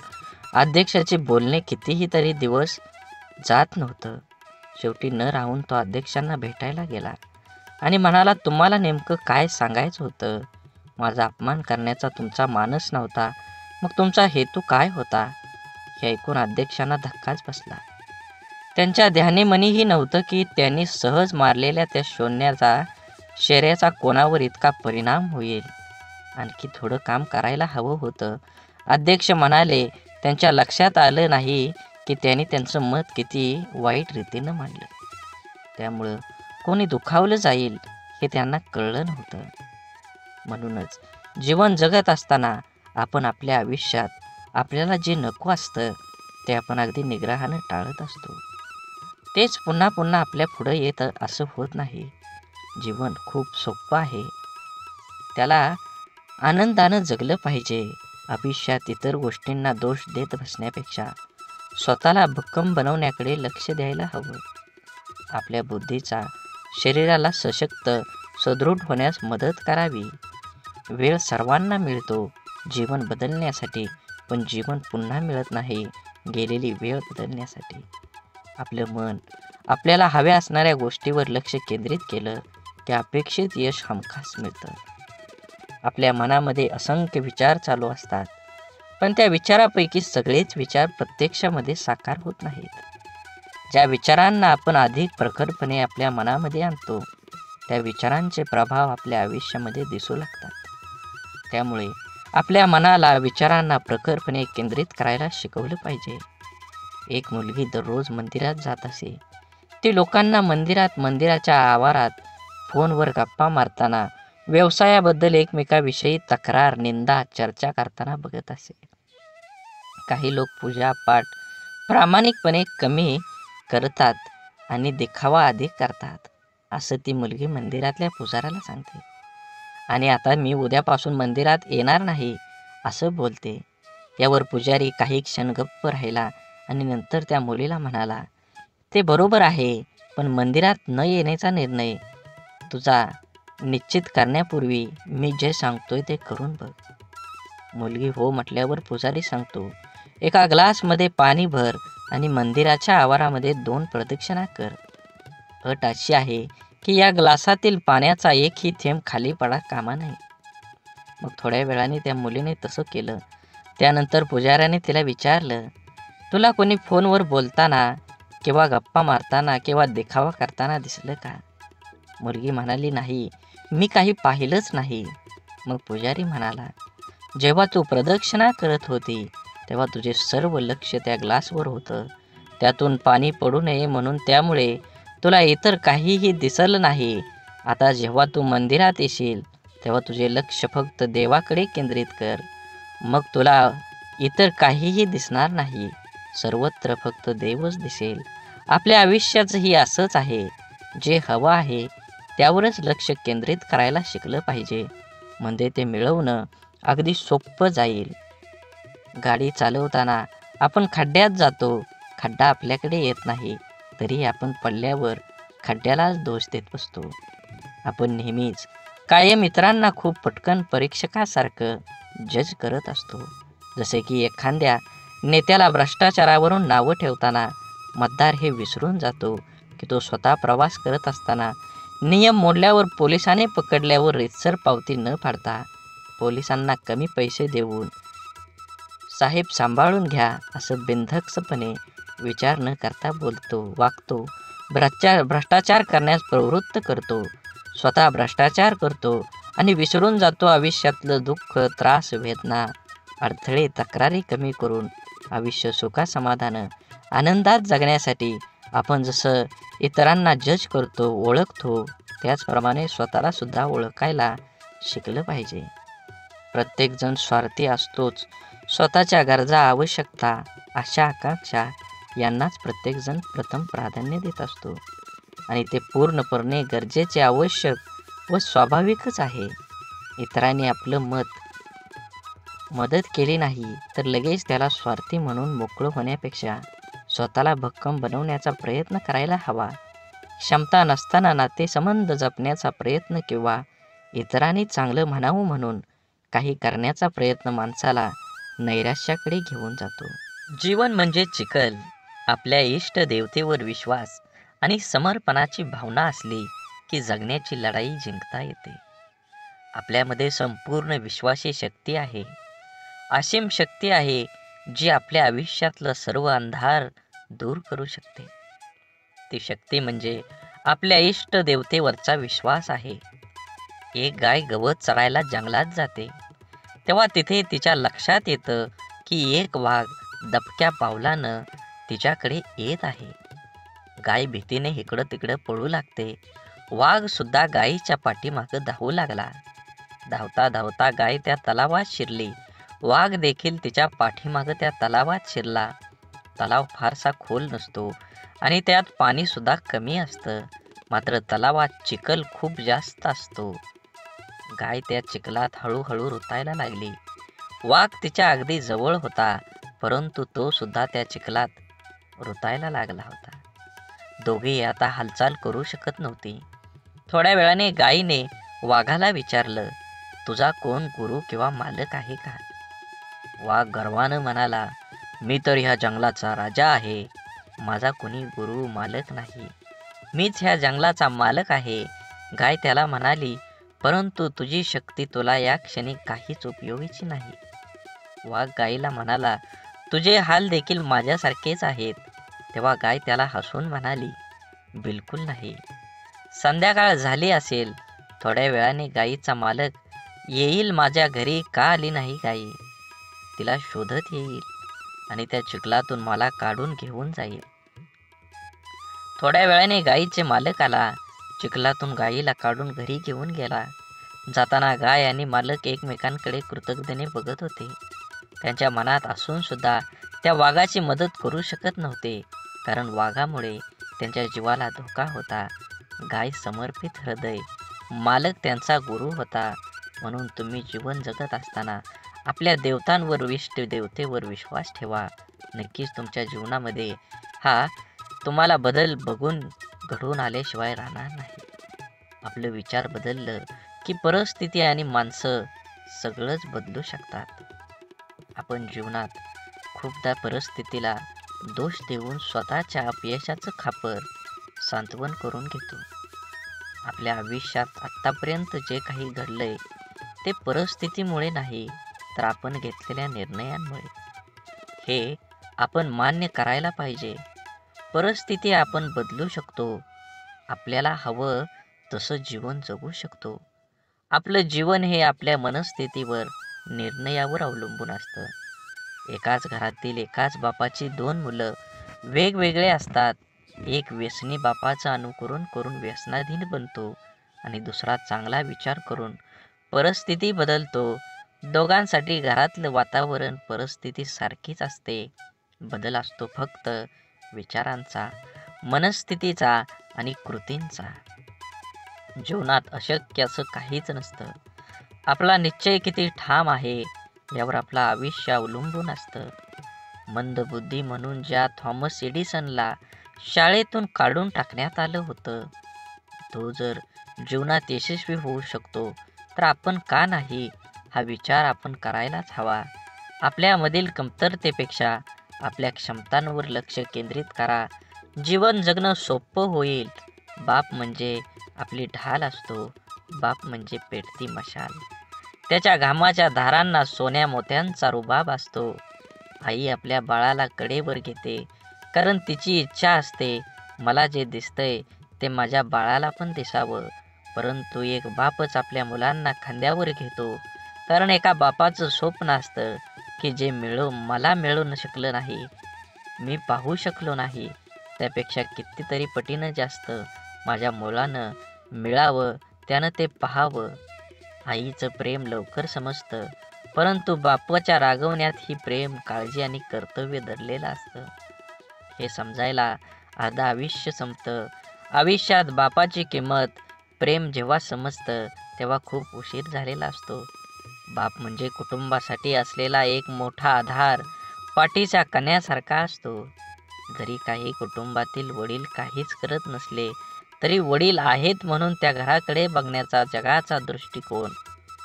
अध्यक्षाचे बोलणे कितीही तरी दिवस जात नव्हतं. शेवटी न राहून तो अध्यक्षांना भेटायला गेला आणि म्हणाला, तुम्हाला नेमकं काय सांगायचं होतं. माझा अपमान करण्याचा तुमचा मानस नव्हता, मग तुमचा हेतू काय होता. हे ऐकून अध्यक्षांना धक्काच बसला. त्यांच्या ध्यानीमनीही नव्हतं की त्यांनी सहज मारलेल्या त्या शर्याचा कोणावर इतका परिणाम होईल. आणखी थोडं काम करायला हवं होतं. अध्यक्ष म्हणाले. त्यांच्या लक्षात आलं नाही की त्यांनी त्यांचं मत किती वाईट रीतीनं मांडलं. त्यामुळं कोणी दुखावलं जाईल हे त्यांना कळलं नव्हतं. म्हणूनच जीवन जगत असताना आपण आपल्या आयुष्यात आपल्याला जे नको असतं ते आपण अगदी निग्रहानं टाळत असतो. तेच पुन्हा पुन्हा आपल्या पुढं येतं असं होत नाही. जीवन खूप सोपं आहे. त्याला आनंदानं जगलं पाहिजे. आयुष्यात इतर गोष्टींना दोष देत बसण्यापेक्षा स्वतःला भक्कम बनवण्याकडे लक्ष द्यायला हवं. आपल्या बुद्धीचा शरीराला सशक्त सदृढ होण्यास मदत करावी. वेळ सर्वांना मिळतो जीवन बदलण्यासाठी, पण जीवन पुन्हा मिळत नाही गेलेली वेळ बदलण्यासाठी. आपलं मन आपल्याला हव्या असणाऱ्या गोष्टीवर लक्ष केंद्रित केलं की अपेक्षित यश हमखास मिळतं. आपल्या मनामध्ये असंख्य विचार चालू असतात, पण त्या विचारापैकी सगळेच विचार प्रत्यक्षामध्ये साकार होत नाहीत. ज्या विचारांना आपण अधिक प्रखरपणे आपल्या मनामध्ये आणतो त्या विचारांचे प्रभाव आपल्या आयुष्यामध्ये दिसू लागतात. त्यामुळे आपल्या मनाला विचारांना प्रखरपणे केंद्रित करायला शिकवलं पाहिजे. एक मुलगी दररोज मंदिरात जात असे. ती लोकांना मंदिराच्या आवारात फोनवर गप्पा मारताना, व्यवसायाबद्दल एकमेकाविषयी तक्रार, निंदा, चर्चा करताना बघत असे. काही लोक पूजा पाठ प्रामाणिकपणे कमी करतात आणि दिखावा अधिक करतात, असं ती मुलगी मंदिरातल्या पुजाऱ्याला सांगते. आणि आता मी उद्यापासून मंदिरात येणार नाही असं बोलते. यावर पुजारी काही क्षण गप्प राहिला आणि नंतर त्या मुलीला म्हणाला, ते बरोबर आहे, पण मंदिरात न येण्याचा निर्णय तुझा निश्चित करण्यापूर्वी मी जे सांगतोय ते करून बघ. मुलगी हो म्हटल्यावर पुजारी सांगतो, एका ग्लासमध्ये पाणी भर आणि मंदिराच्या आवारामध्ये 2 प्रदक्षिणा कर. अट अशी आहे की या ग्लासातील पाण्याचा एकही थेंब खाली पडा कामा नये. मग थोड्या वेळाने त्या मुलीने तसं केलं. त्यानंतर पुजाऱ्याने तिला विचारलं, तुला कोणी फोनवर बोलताना किंवा गप्पा मारताना किंवा दिखावा करताना दिसलं का? मुलगी म्हणाली, नाही, मी काही पाहिलंच नाही. मग पुजारी म्हणाला, जेव्हा तू प्रदक्षिणा करत होती तेव्हा तुझे सर्व लक्ष त्या ग्लासवर होतं. त्यातून पाणी पडू नये म्हणून, त्यामुळे तुला इतर काहीही दिसलं नाही. आता जेव्हा तू मंदिरात येशील तेव्हा तुझे लक्ष फक्त देवाकडे केंद्रित कर. मग तुला इतर काहीही दिसणार नाही. सर्वत्र फक्त देवच दिसेल. आपल्या आयुष्याचंही असंच आहे. जे हवं आहे त्यावरच लक्ष केंद्रित करायला शिकलं पाहिजे, म्हणजे ते मिळवणं अगदी सोपं जाईल. गाडी चालवताना आपण खड्ड्यात जातो. खड्डा आपल्याकडे येत नाही तरी आपण पडल्यावर खड्ड्यालाच दोष देत बसतो. आपण नेहमीच कायम इतरांना खूप पटकन परीक्षकासारखं जज करत असतो. जसे की एखाद्या नेत्याला भ्रष्टाचारावरून नावं ठेवताना मतदार हे विसरून जातो की तो स्वतः प्रवास करत असताना नियम मोडल्यावर पोलिसाने पकडल्यावर रीतसर पावती न फाडता पोलिसांना कमी पैसे देऊन साहेब सांभाळून घ्या असं बिनधास्तपणे विचार न करता बोलतो, वागतो. भ्रष्टाचार करण्यास प्रवृत्त करतो. स्वतः भ्रष्टाचार करतो आणि विसरून जातो आयुष्यातलं दुःख, त्रास, वेदना, अडथळे, तक्रारी कमी करून आयुष्य सुखासमाधानं आनंदात जगण्यासाठी आपण जसं इतरांना जज करतो, ओळखतो, त्याचप्रमाणे स्वतःला सुद्धा ओळखायला शिकलं पाहिजे. प्रत्येकजण स्वार्थी असतोच. स्वतःच्या गरजा, आवश्यकता, आशा, आकांक्षा यांनाच प्रत्येकजण प्रथम प्राधान्य देत असतो आणि ते पूर्णपणे गरजेचे, आवश्यक व स्वाभाविकच आहे. इतरांनी आपलं मदत केली नाही तर लगेच त्याला स्वार्थी म्हणून मोकळं होण्यापेक्षा स्वतःला भक्कम बनवण्याचा प्रयत्न करायला हवा. क्षमता नसताना नातेसंबंध जपण्याचा प्रयत्न किंवा इतरांनी चांगलं म्हणावं म्हणून काही करण्याचा प्रयत्न माणसाला नैराश्याकडे घेऊन जातो. जीवन म्हणजे चिखल. आपल्या इष्ट देवतेवर विश्वास आणि समर्पणाची भावना असली की जगण्याची लढाई जिंकता येते. आपल्यामध्ये संपूर्ण विश्वाची शक्ती आहे. असीम शक्ती आहे जी आपल्या आयुष्यातलं सर्व अंधार दूर करू शकते. ती शक्ती म्हणजे आपल्या इष्ट देवतेवरचा विश्वास आहे. एक गाय गवत चरायला जंगलात जाते, तेव्हा तिथे तिच्या लक्षात येतं की एक वाघ दबक्या पावलानं तिच्याकडे येत आहे. गाय भीतीने इकडं तिकडं पळू लागते. वाघ सुद्धा गायीच्या पाठीमागं धावू लागला. धावता धावता गाय त्या तलावात शिरली. वाघ देखील तिच्या पाठीमागं त्या तलावात शिरला. तलाव फारसा खोल नसतो आणि त्यात पाणी सुद्धा कमी असतं. मात्र तलावात चिखल खूप जास्त असतो. गाय त्या चिखलात हळूहळू रुतायला लागली. वाघ तिच्या अगदी जवळ होता, परंतु तो सुद्धा त्या चिखलात रुतायला लागला होता. दोघेही आता हालचाल करू शकत नव्हती. थोड्या वेळाने गायीने वाघाला विचारलं, तुझा कोण गुरु किंवा मालक आहे का? वाघ गर्वानं म्हणाला, मी तर ह्या जंगलाचा राजा आहे. माझा कोणी गुरु मालक नाही. मीच ह्या जंगलाचा मालक आहे. गाय त्याला म्हणाली, परंतु तुझी शक्ती तुला या क्षणी काहीच उपयोगीची नाही. वाघ गायीला म्हणाला, तुझे हाल देखील माझ्यासारखेच आहेत. तेव्हा गाय त्याला हसून म्हणाली, बिलकुल नाही. संध्याकाळ झाली असेल. थोड्या वेळाने गायीचा मालक येईल. माझ्या घरी का आली नाही गायी? तिला शोधत येईल आणि त्या चिखलातून मला काढून घेऊन जाईल. थोड्या वेळाने गायीचे मालक आला. चिखलातून गायीला काढून घरी घेऊन गेला. जाताना गाय आणि मालक एकमेकांकडे कृतज्ञतेने बघत होते. त्यांच्या मनात असून सुद्धा त्या वाघाची मदत करू शकत नव्हते, कारण वाघामुळे त्यांच्या जीवाला धोका होता. गाय समर्पित हृदय, मालक त्यांचा गुरु होता. म्हणून तुम्ही जीवन जगत असताना आपल्या देवतांवर, इष्ट देवतेवर विश्वास ठेवा. नक्कीच तुमच्या जीवनामध्ये हा तुम्हाला बदल बघून घडून आल्याशिवाय राहणार नाही. आपलं विचार बदललं की परिस्थिती आणि माणसं सगळंच बदलू शकतात. आपण जीवनात खूपदा परिस्थितीला दोष देऊन स्वतःच्या अपयशाचं खापर सांत्वन करून घेतो. आपल्या आयुष्यात आत्तापर्यंत जे काही घडलंय ते परिस्थितीमुळे नाही, तर आपण घेतलेल्या निर्णयांमुळे. हे आपण मान्य करायला पाहिजे. परिस्थिती आपण बदलू शकतो. आपल्याला हवं तसं जीवन जगू शकतो. आपलं जीवन हे आपल्या मनस्थितीवर, निर्णयावर अवलंबून असतं. एकाच घरातील एकाच बापाची दोन मुलं वेगवेगळे असतात. एक व्यसनी बापाचं अनुकरण करून व्यसनाधीन बनतो आणि दुसरा चांगला विचार करून परिस्थिती बदलतो. दोघांसाठी घरातलं वातावरण, परिस्थिती सारखीच असते. बदल असतो फक्त विचारांचा, मनस्थितीचा आणि कृतींचा. जीवनात अशक्य असं काहीच नसतं. आपला निश्चय किती ठाम आहे यावर आपलं आयुष्य अवलंबून असतं. मंदबुद्धी म्हणून ज्या थॉमस एडिसनला शाळेतून काढून टाकण्यात आलं होतं, तो जर जीवनात यशस्वी होऊ शकतो तर आपण का नाही, हा विचार आपण करायलाच हवा. आपल्यामधील कमतरतेपेक्षा आपल्या क्षमतांवर लक्ष केंद्रित करा. जीवन जगणं सोपं होईल. बाप म्हणजे आपली ढाल असतो. बाप म्हणजे पेटती मशाल. त्याच्या घामाच्या धारांना सोन्या मोत्यांचा रुबाब असतो. आई आपल्या बाळाला कडेवर घेते, कारण तिची इच्छा असते, मला जे दिसतंय ते माझ्या बाळाला पण दिसावं. परंतु एक बापच आपल्या मुलांना खांद्यावर घेतो, कारण एका बापाचं स्वप्न असतं की जे मला मिळू शकलं नाही, मी पाहू शकलो नाही, त्यापेक्षा कितीतरी पटीनं जास्त माझ्या मुलानं मिळावं, त्यानं ते पाहावं. आईचं प्रेम लवकर समजतं, परंतु बापाच्या रागवण्यात ही प्रेम, काळजी आणि कर्तव्य दडलेलं असतं. हे समजायला अर्ध आयुष्य संपतं. आयुष्यात बापाची किंमत, प्रेम जेव्हा समजतं तेव्हा खूप उशीर झालेला असतो. बाप म्हणजे कुटुंबासाठी असलेला एक मोठा आधार, पाठीच्या कण्यासारखा असतो. जरी काही कुटुंबातील वडील काहीच करत नसले तरी वडील आहेत म्हणून त्या घराकडे बघण्याचा जगाचा दृष्टिकोन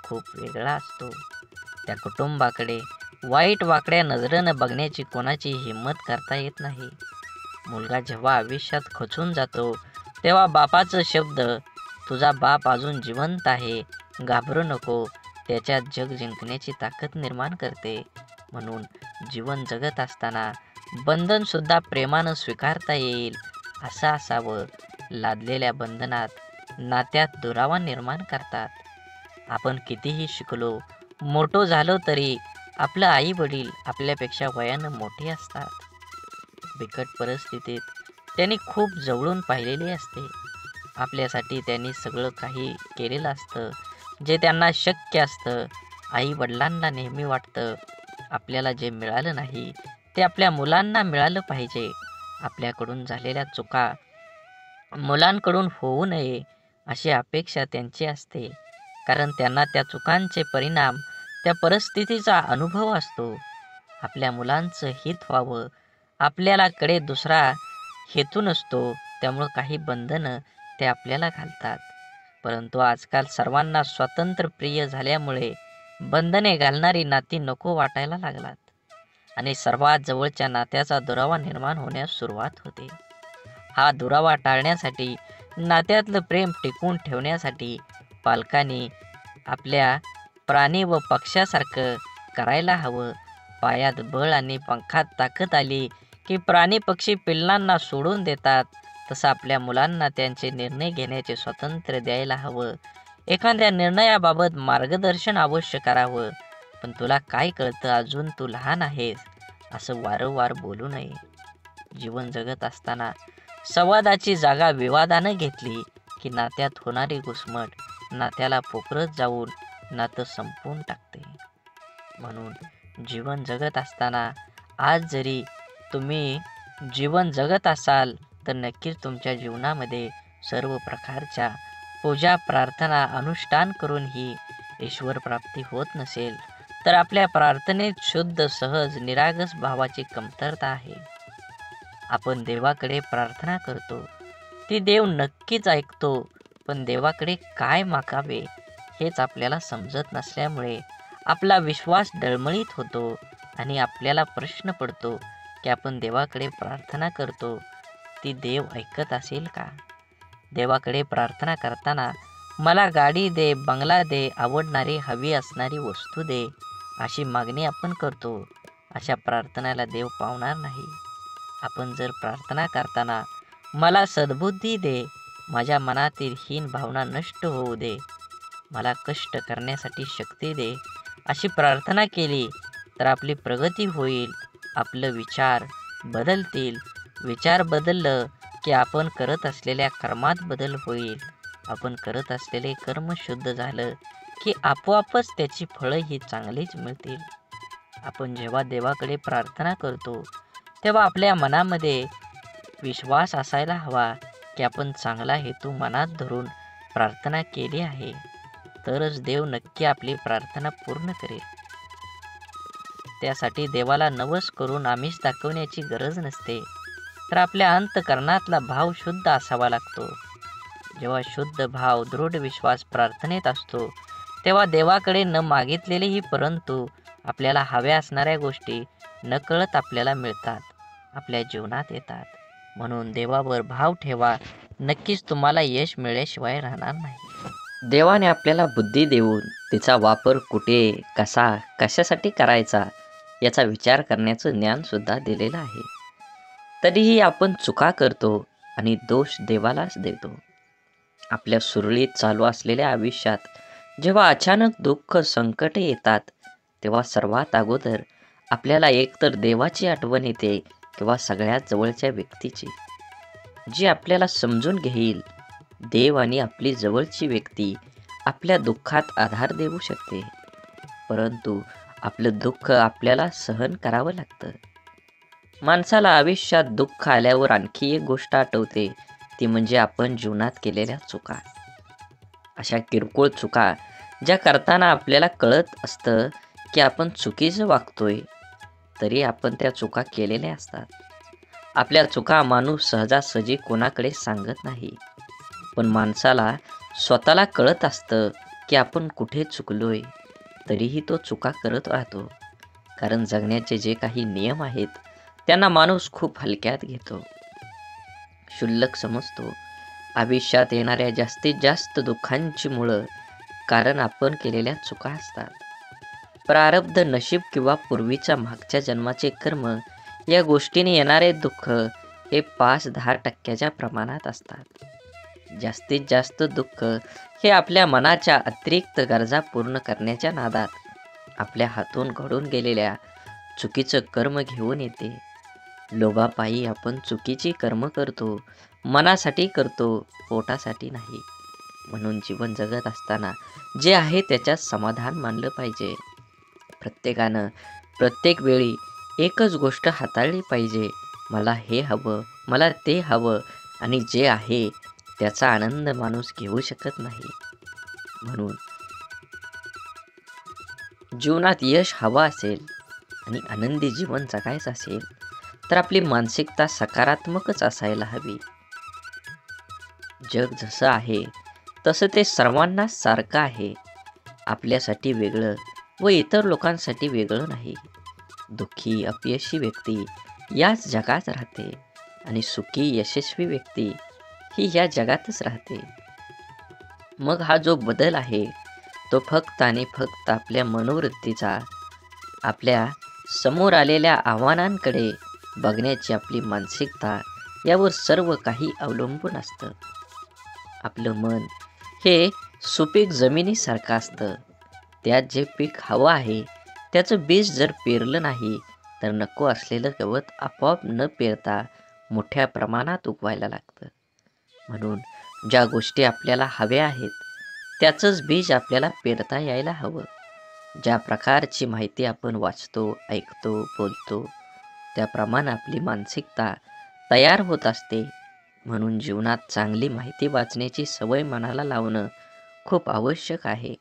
खूप वेगळा असतो. त्या कुटुंबाकडे वाईट वाकड्या नजरेनं बघण्याची कोणाची हिंमत करता येत नाही. मुलगा जेव्हा आयुष्यात खचून जातो तेव्हा बापाचं शब्द, तुझा बाप अजून जिवंत आहे, घाबरू नको, त्याच्यात जग जिंकण्याची ताकद निर्माण करते. म्हणून जीवन जगत असताना बंधनसुद्धा प्रेमानं स्वीकारता येईल. असं असावं, लादलेल्या बंधनात नात्यात दुरावा निर्माण करतात. आपण कितीही शिकलो, मोठो झालो तरी आपलं आई वडील आपल्यापेक्षा वयानं मोठे असतात. बिकट परिस्थितीत त्यांनी खूप जवळून पाहिलेले असते. आपल्यासाठी त्यांनी सगळं काही केलेलं असतं, जे त्यांना शक्य असतं. आई वडिलांना नेहमी वाटतं आपल्याला जे मिळालं नाही ते आपल्या मुलांना मिळालं पाहिजे. आपल्याकडून झालेल्या चुका मुलांकडून होऊ नये अशी अपेक्षा त्यांची असते, कारण त्यांना त्या चुकांचे परिणाम, त्या परिस्थितीचा अनुभव असतो. आपल्या मुलांचं हित व्हावं, आपल्याला कडे दुसरा हेतू नसतो, त्यामुळं काही बंधनं ते आपल्याला घालतात. परंतु आजकाल सर्वांना स्वातंत्र्य प्रिय झाल्यामुळे बंधने घालणारी नाती नको वाटायला लागलात आणि सर्वात जवळच्या नात्याचा दुरावा निर्माण होण्यास सुरुवात होते. हा दुरावा टाळण्यासाठी, नात्यातलं प्रेम टिकवून ठेवण्यासाठी पालकांनी आपल्या प्राणी व पक्ष्यासारखं करायला हवं. पायात बळ आणि पंखात ताकद आली की प्राणी पक्षी पिल्लांना सोडून देतात, तसं आपल्या मुलांना त्यांचे निर्णय घेण्याचे स्वातंत्र्य द्यायला हवं. एखाद्या निर्णयाबाबत मार्गदर्शन अवश्य करावं, पण तुला काय कळतं, अजून तू लहान आहेस, असं वारंवार बोलू नये. जीवन जगत असताना संवादाची जागा विवादानं घेतली की नात्यात होणारी घुसमट नात्याला पोखरत जाऊन नातं संपवून टाकते. म्हणून जीवन जगत असताना, आज जरी तुम्ही जीवन जगत असाल तर नक्कीच तुमच्या जीवनामध्ये सर्व प्रकारच्या पूजा प्रार्थना अनुष्ठान करून ही ईश्वर प्राप्ती होत नसेल तर आपल्या प्रार्थनेत शुद्ध सहज निरागस भावाची कमतरता आहे. आपण देवाकडे प्रार्थना करतो, ती देव नक्कीच ऐकतो, पण देवाकडे काय मागावे हेच आपल्याला समजत नसल्यामुळे आपला विश्वास डळमळीत होतो आणि आपल्याला प्रश्न पडतो की आपण देवाकडे प्रार्थना करतो, ती देव ऐकत असेल का? देवाकडे प्रार्थना करताना मला गाडी दे, बंगला दे, आवडणारी हवी असणारी वस्तू दे, अशी मागणी आपण करतो. अशा प्रार्थनेला देव पावणार नाही. आपण जर प्रार्थना करताना मला सद्बुद्धी दे, माझ्या मनातील हीन भावना नष्ट होऊ दे, मला कष्ट करण्यासाठी शक्ती दे, अशी प्रार्थना केली तर आपली प्रगती होईल. आपलं विचार बदलतील. विचार बदललं की आपण करत असलेल्या कर्मात बदल होईल. आपण करत असलेले कर्म शुद्ध झालं की आपोआपच त्याची फळं ही चांगलीच मिळतील. आपण जेव्हा देवाकडे प्रार्थना करतो तेव्हा आपल्या मनामध्ये विश्वास असायला हवा की आपण चांगला हेतू मनात धरून प्रार्थना केली आहे, तरच देव नक्की आपली प्रार्थना पूर्ण करेल. त्यासाठी देवाला नवस करून आमिष दाखवण्याची गरज नसते, तर आपल्या अंतःकरणातला भाव शुद्ध असावा लागतो. जेव्हा शुद्ध भाव, दृढ विश्वास प्रार्थनेत असतो तेव्हा देवाकडे न मागितलेलेही परंतु आपल्याला हव्या असणाऱ्या गोष्टी नकळत आपल्याला मिळतात, आपल्या जीवनात येतात. म्हणून देवावर भाव ठेवा, नक्कीच तुम्हाला यश मिळाल्याशिवाय राहणार नाही. देवाने आपल्याला बुद्धी देऊन तिचा वापर कुठे, कसा, कशासाठी करायचा याचा विचार करण्याचं ज्ञानसुद्धा दिलेलं आहे. तरीही आपण चुका करतो आणि दोष देवालाच देतो. आपल्या सुरळीत चालू असलेल्या आयुष्यात जेव्हा अचानक दुःख, संकटे येतात तेव्हा सर्वात अगोदर आपल्याला एकतर देवाची आठवण येते किंवा सगळ्यात जवळच्या व्यक्तीची, जी आपल्याला समजून घेईल. देव आणि आपली जवळची व्यक्ती आपल्या दुःखात आधार देऊ शकते, परंतु आपलं दुःख आपल्याला सहन करावं लागतं. माणसाला आयुष्यात दुःख आल्यावर आणखी एक गोष्ट आठवते, ती म्हणजे आपण जीवनात केलेल्या चुका. अशा किरकोळ चुका ज्या करताना आपल्याला कळत असतं की आपण चुकीचं वागतोय, तरी आपण त्या चुका केलेल्या असतात. आपल्या चुका माणूस सहजासहजी कोणाकडे सांगत नाही, पण माणसाला स्वतःला कळत असतं की आपण कुठे चुकलोय, तरीही तो चुका करत राहतो. कारण जगण्याचे जे काही नियम आहेत त्यांना माणूस खूप हलक्यात घेतो, क्षुल्लक समजतो. आयुष्यात येणाऱ्या जास्तीत जास्त दुःखांची मुळं कारण आपण केलेल्या चुका असतात. प्रारब्ध, नशीब किंवा पूर्वीच्या मागच्या जन्माचे कर्म या गोष्टीने येणारे दुःख हे 5-10% प्रमाणात असतात. जास्तीत जास्त दुःख हे आपल्या मनाच्या अतिरिक्त गरजा पूर्ण करण्याच्या नादात आपल्या हातून घडून गेलेल्या चुकीचं कर्म घेऊन येते. लोभापायी आपण चुकीची कर्म करतो, मनासाठी करतो, पोटासाठी नाही. म्हणून जीवन जगत असताना जे आहे त्याच्यात समाधान मानलं पाहिजे. प्रत्येकानं प्रत्येक वेळी एकच गोष्ट हाताळली पाहिजे. मला हे हवं, मला ते हवं आणि जे आहे त्याचा आनंद माणूस घेऊ शकत नाही. म्हणून जीवनात यश हवं असेल आणि आनंदी जीवन जगायचं असेल तर आपली मानसिकता सकारात्मकच असायला हवी. जग जसं आहे तसं ते सर्वांना सारखं आहे. आपल्यासाठी वेगळं व इतर लोकांसाठी वेगळं नाही. दुःखी अपयशी व्यक्ती याच जगात राहते आणि सुखी यशस्वी व्यक्ती ही या जगातच राहते. मग हा जो बदल आहे तो फक्त आणि फक्त आपल्या मनोवृत्तीचा, आपल्या समोर आलेल्या आव्हानांकडे बघण्याची आपली मानसिकता यावर सर्व काही अवलंबून असतं. आपलं मन हे सुपीक जमिनीसारखं असतं. त्यात जे पीक हवं आहे त्याचं बीज जर पेरलं नाही तर नको असलेलं गवत आपोआप न पेरता मोठ्या प्रमाणात उगवायला लागतं. म्हणून ज्या गोष्टी आपल्याला हव्या आहेत त्याचंच बीज आपल्याला पेरता यायला हवं. ज्या प्रकारची माहिती आपण वाचतो, ऐकतो, बोलतो त्याप्रमाणे आपली मानसिकता तयार होत असते. म्हणून जीवनात चांगली माहिती वाचण्याची सवय मनाला लावणं खूप आवश्यक आहे.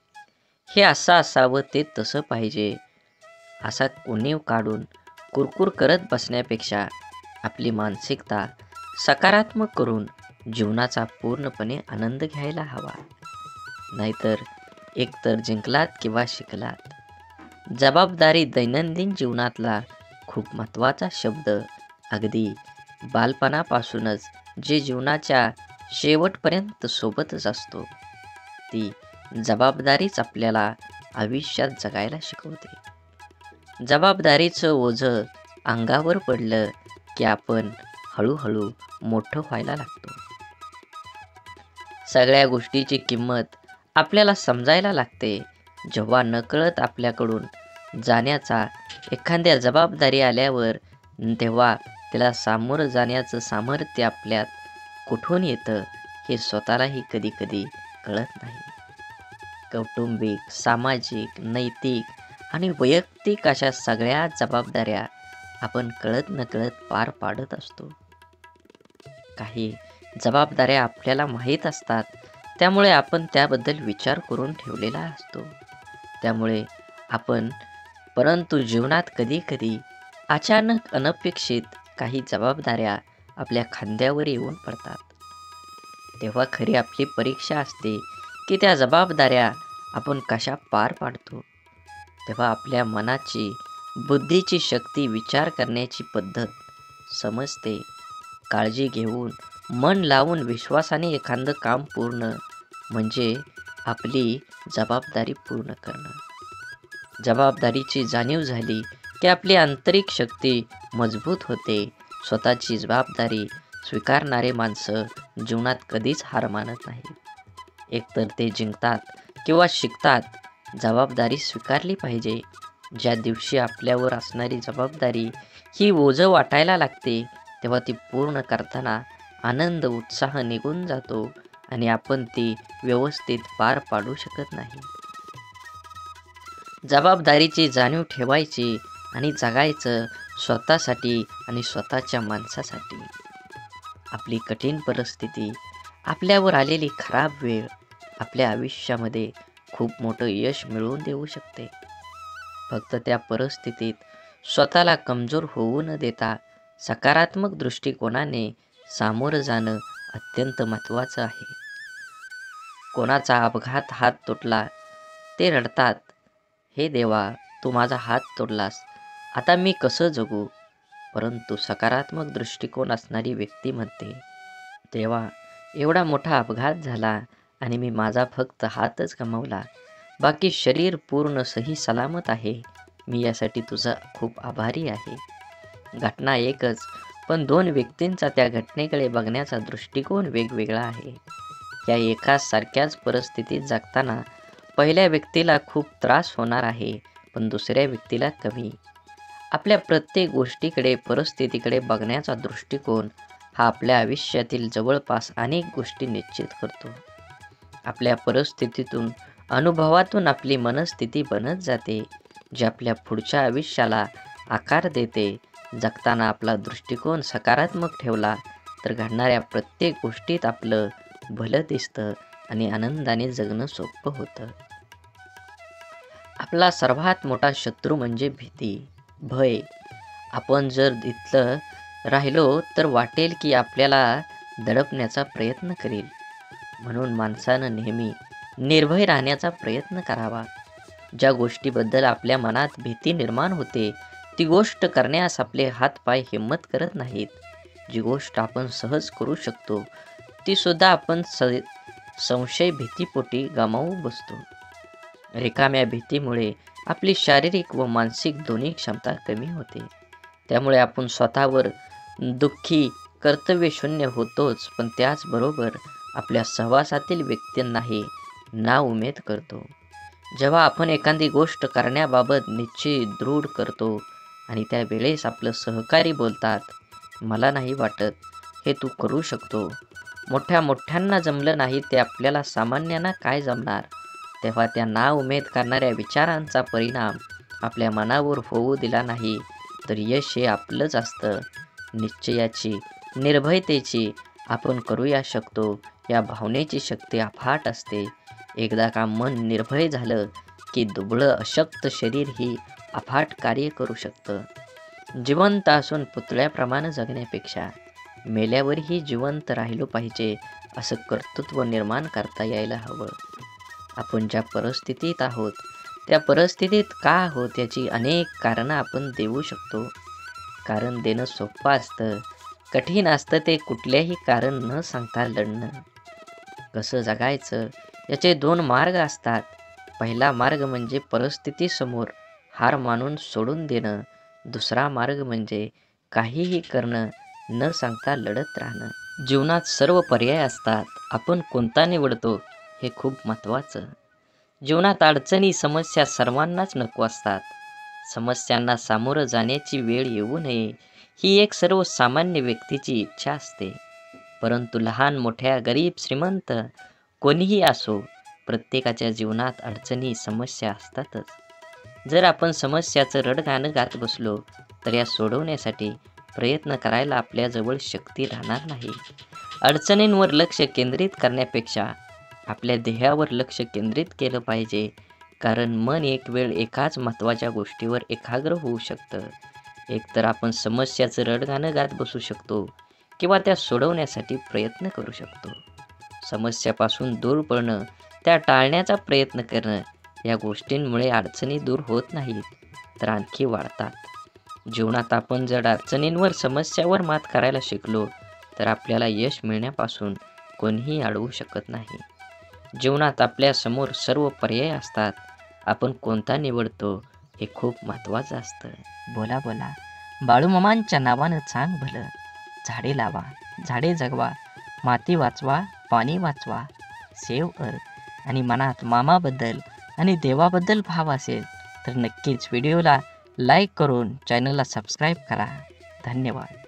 हे असं असावं, ते तसं पाहिजे असा उणीव काढून कुरकुर करत बसण्यापेक्षा आपली मानसिकता सकारात्मक करून जीवनाचा पूर्णपणे आनंद घ्यायला हवा. नाहीतर एकतर जिंकलात किंवा शिकलात. जबाबदारी दैनंदिन जीवनातला खूप महत्त्वाचा शब्द अगदी बालपणापासूनच जे जीवनाच्या शेवटपर्यंत सोबतच असतो. ती जबाबदारीच आपल्याला आयुष्यात जगायला शिकवते. जबाबदारीचं ओझं अंगावर पडलं की आपण हळूहळू मोठं व्हायला लागतो. सगळ्या गोष्टीची किंमत आपल्याला समजायला लागते जेव्हा नकळत आपल्याकडून जाण्याचा एखाद्या जबाबदारी आल्यावर, तेव्हा त्याला सामोरं जाण्याचं सामर्थ्य आपल्यात कुठून येतं हे स्वतःलाही कधी कधी कळत नाही. कौटुंबिक, सामाजिक, नैतिक आणि वैयक्तिक अशा सगळ्या जबाबदाऱ्या आपण कळत नकळत पार पाडत असतो. काही जबाबदाऱ्या आपल्याला माहीत असतात, त्यामुळे आपण त्याबद्दल विचार करून ठेवलेला असतो. त्यामुळे आपण परंतु जीवनात कधी कधी अचानक अनपेक्षित काही जबाबदाऱ्या आपल्या खांद्यावर येऊन पडतात. तेव्हा खरी आपली परीक्षा असते की त्या जबाबदाऱ्या आपण कशा पार पाडतो. तेव्हा आपल्या मनाची, बुद्धीची शक्ती, विचार करण्याची पद्धत समजते. काळजी घेऊन, मन लावून, विश्वासाने एखादं काम पूर्ण म्हणजे आपली जबाबदारी पूर्ण करणं. जबाबदारीची जाणीव झाली की आपली आंतरिक शक्ती मजबूत होते. स्वतःची जबाबदारी स्वीकारणारे माणसं जीवनात कधीच हार मानत नाहीत. एकतर ते जिंकतात किंवा शिकतात. जबाबदारी स्वीकारली पाहिजे. ज्या दिवशी आपल्यावर असणारी जबाबदारी ही ओझं वाटायला लागते तेव्हा ती पूर्ण करताना आनंद, उत्साह निघून जातो आणि आपण ती व्यवस्थित पार पाडू शकत नाही. जबाबदारीची जाणीव ठेवायची आणि जगायचं स्वतःसाठी आणि स्वतःच्या माणसासाठी. आपली कठीण परिस्थिती, आपल्यावर आलेली खराब वेळ आपल्या आयुष्यामध्ये खूप मोठं यश मिळवून देऊ शकते. फक्त त्या परिस्थितीत स्वतःला कमजोर होऊ न देता सकारात्मक दृष्टिकोनाने सामोरं जाणं अत्यंत महत्त्वाचं आहे. कोणाचा अपघात हात तुटला ते रडतात, हे देवा तू माझा हात तोडलास, आता मी कसं जगू. परंतु सकारात्मक दृष्टिकोन असणारी व्यक्ती म्हणते, देवा एवढा मोठा अपघात झाला आणि मी माझा फक्त हातच गमावला, बाकी शरीर पूर्ण सही सलामत आहे. मी यासाठी तुझा खूप आभारी आहे. घटना एकच, पण दोन व्यक्तींचा त्या घटनेकडे बघण्याचा दृष्टिकोन वेगवेगळा आहे. या एकाच सारख्याच परिस्थितीत जगताना पहिल्या व्यक्तीला खूप त्रास होणार आहे, पण दुसऱ्या व्यक्तीला कमी. आपल्या प्रत्येक गोष्टीकडे, परिस्थितीकडे बघण्याचा दृष्टिकोन हा आपल्या आयुष्यातील जवळपास अनेक गोष्टी निश्चित करतो. आपल्या परिस्थितीतून, अनुभवातून आपली मनस्थिती बनत जाते, जी आपल्या पुढच्या आयुष्याला आकार देते. जगताना आपला दृष्टिकोन सकारात्मक ठेवला तर घडणाऱ्या प्रत्येक गोष्टीत आपलं भलं दिसतं आणि आनंदाने जगणं सोपं होतं. आपला सर्वात मोठा शत्रू म्हणजे भीती, भय. आपण जर इथलं राहिलो तर वाटेल की आपल्याला दडपण्याचा प्रयत्न करेल. म्हणून माणसानं नेहमी निर्भय राहण्याचा प्रयत्न करावा. ज्या गोष्टीबद्दल आपल्या मनात भीती निर्माण होते ती गोष्ट करण्यास आपले हातपाय हिंमत करत नाहीत. जी गोष्ट आपण सहज करू शकतो ती सुद्धा आपण संशय भीतीपोटी गमावू बसतो. रिकाम्या भीतीमुळे आपली शारीरिक व मानसिक दोन्ही क्षमता कमी होते. त्यामुळे आपण स्वतःवर दुःखी, कर्तव्यशून्य होतोच, पण त्याचबरोबर आपल्या सहवासातील व्यक्तींनाही नाउमेद करतो. जेव्हा आपण एखादी गोष्ट करण्याबाबत निश्चय दृढ करतो आणि त्यावेळेस आपलं सहकारी बोलतात, मला नाही वाटत हे तू करू शकतो, मोठ्यांना जमलं नाही ते आपल्याला सामान्यांना काय जमणार, तेव्हा त्या नाउमेद करणाऱ्या विचारांचा परिणाम आपल्या मनावर होऊ दिला नाही तर यश हे आपलंच असतं. निश्चयाची, निर्भयतेची, आपण करूया शकतो या भावनेची शक्ती अफाट असते. एकदा का मन निर्भय झालं की दुबळं अशक्त शरीर ही अफाट कार्य करू शकतं. जिवंत असून पुतळ्याप्रमाणे जगण्यापेक्षा मेल्यावरही जिवंत राहिलो पाहिजे असं कर्तृत्व निर्माण करता यायला हवं. आपण ज्या परिस्थितीत आहोत त्या परिस्थितीत का आहोत याची अनेक कारणं आपण देऊ शकतो. कारण देणं सोपं असतं, कठीण असतं ते कुठल्याही कारण न सांगता लढणं. कसं जगायचं याचे दोन मार्ग असतात. पहिला मार्ग म्हणजे परिस्थितीसमोर हार मानून सोडून देणं. दुसरा मार्ग म्हणजे काहीही करणं, न सांगता लढत राहणं. जीवनात सर्व पर्याय असतात, आपण कोणता निवडतो हे खूप महत्त्वाचं. जीवनात अडचणी, समस्या सर्वांनाच नको असतात. समस्यांना सामोरं जाण्याची वेळ येऊ नये ही एक सर्वसामान्य व्यक्तीची इच्छा असते. परंतु लहान मोठ्या, गरीब श्रीमंत कोणीही असो, प्रत्येकाच्या जीवनात अडचणी, समस्या असतातच. जर आपण समस्याचं रडगाणं गात बसलो तर या सोडवण्यासाठी प्रयत्न करायला आपल्याजवळ शक्ती राहणार नाही. अडचणींवर लक्ष केंद्रित करण्यापेक्षा आपल्या ध्येयावर लक्ष केंद्रित केलं पाहिजे, कारण मन एक वेळ एकाच महत्त्वाच्या गोष्टीवर एकाग्र होऊ शकतं. एकतर आपण समस्याचं रडगाणं गात बसू शकतो किंवा त्या सोडवण्यासाठी प्रयत्न करू शकतो. समस्यापासून दूर पळणं, त्या टाळण्याचा प्रयत्न करणं या गोष्टींमुळे अडचणी दूर होत नाहीत तर आणखी वाढतात. जीवनात आपण जर अडचणींवर, समस्यावर मात करायला शिकलो तर आपल्याला यश मिळण्यापासून कोणीही अडवू शकत नाही. जीवनात आपल्यासमोर सर्व पर्याय असतात, आपण कोणता निवडतो हे खूप महत्त्वाचं असतं. बोला बोला, बाळूमामांच्या नावानं चांग भलं. झाडे लावा, झाडे जगवा, माती वाचवा, पाणी वाचवा. सेव्ह अर्थ. आणि मनात मामाबद्दल आणि देवाबद्दल भाव असेल तर नक्कीच व्हिडिओला लाईक करून चॅनलला सबस्क्राईब करा. धन्यवाद.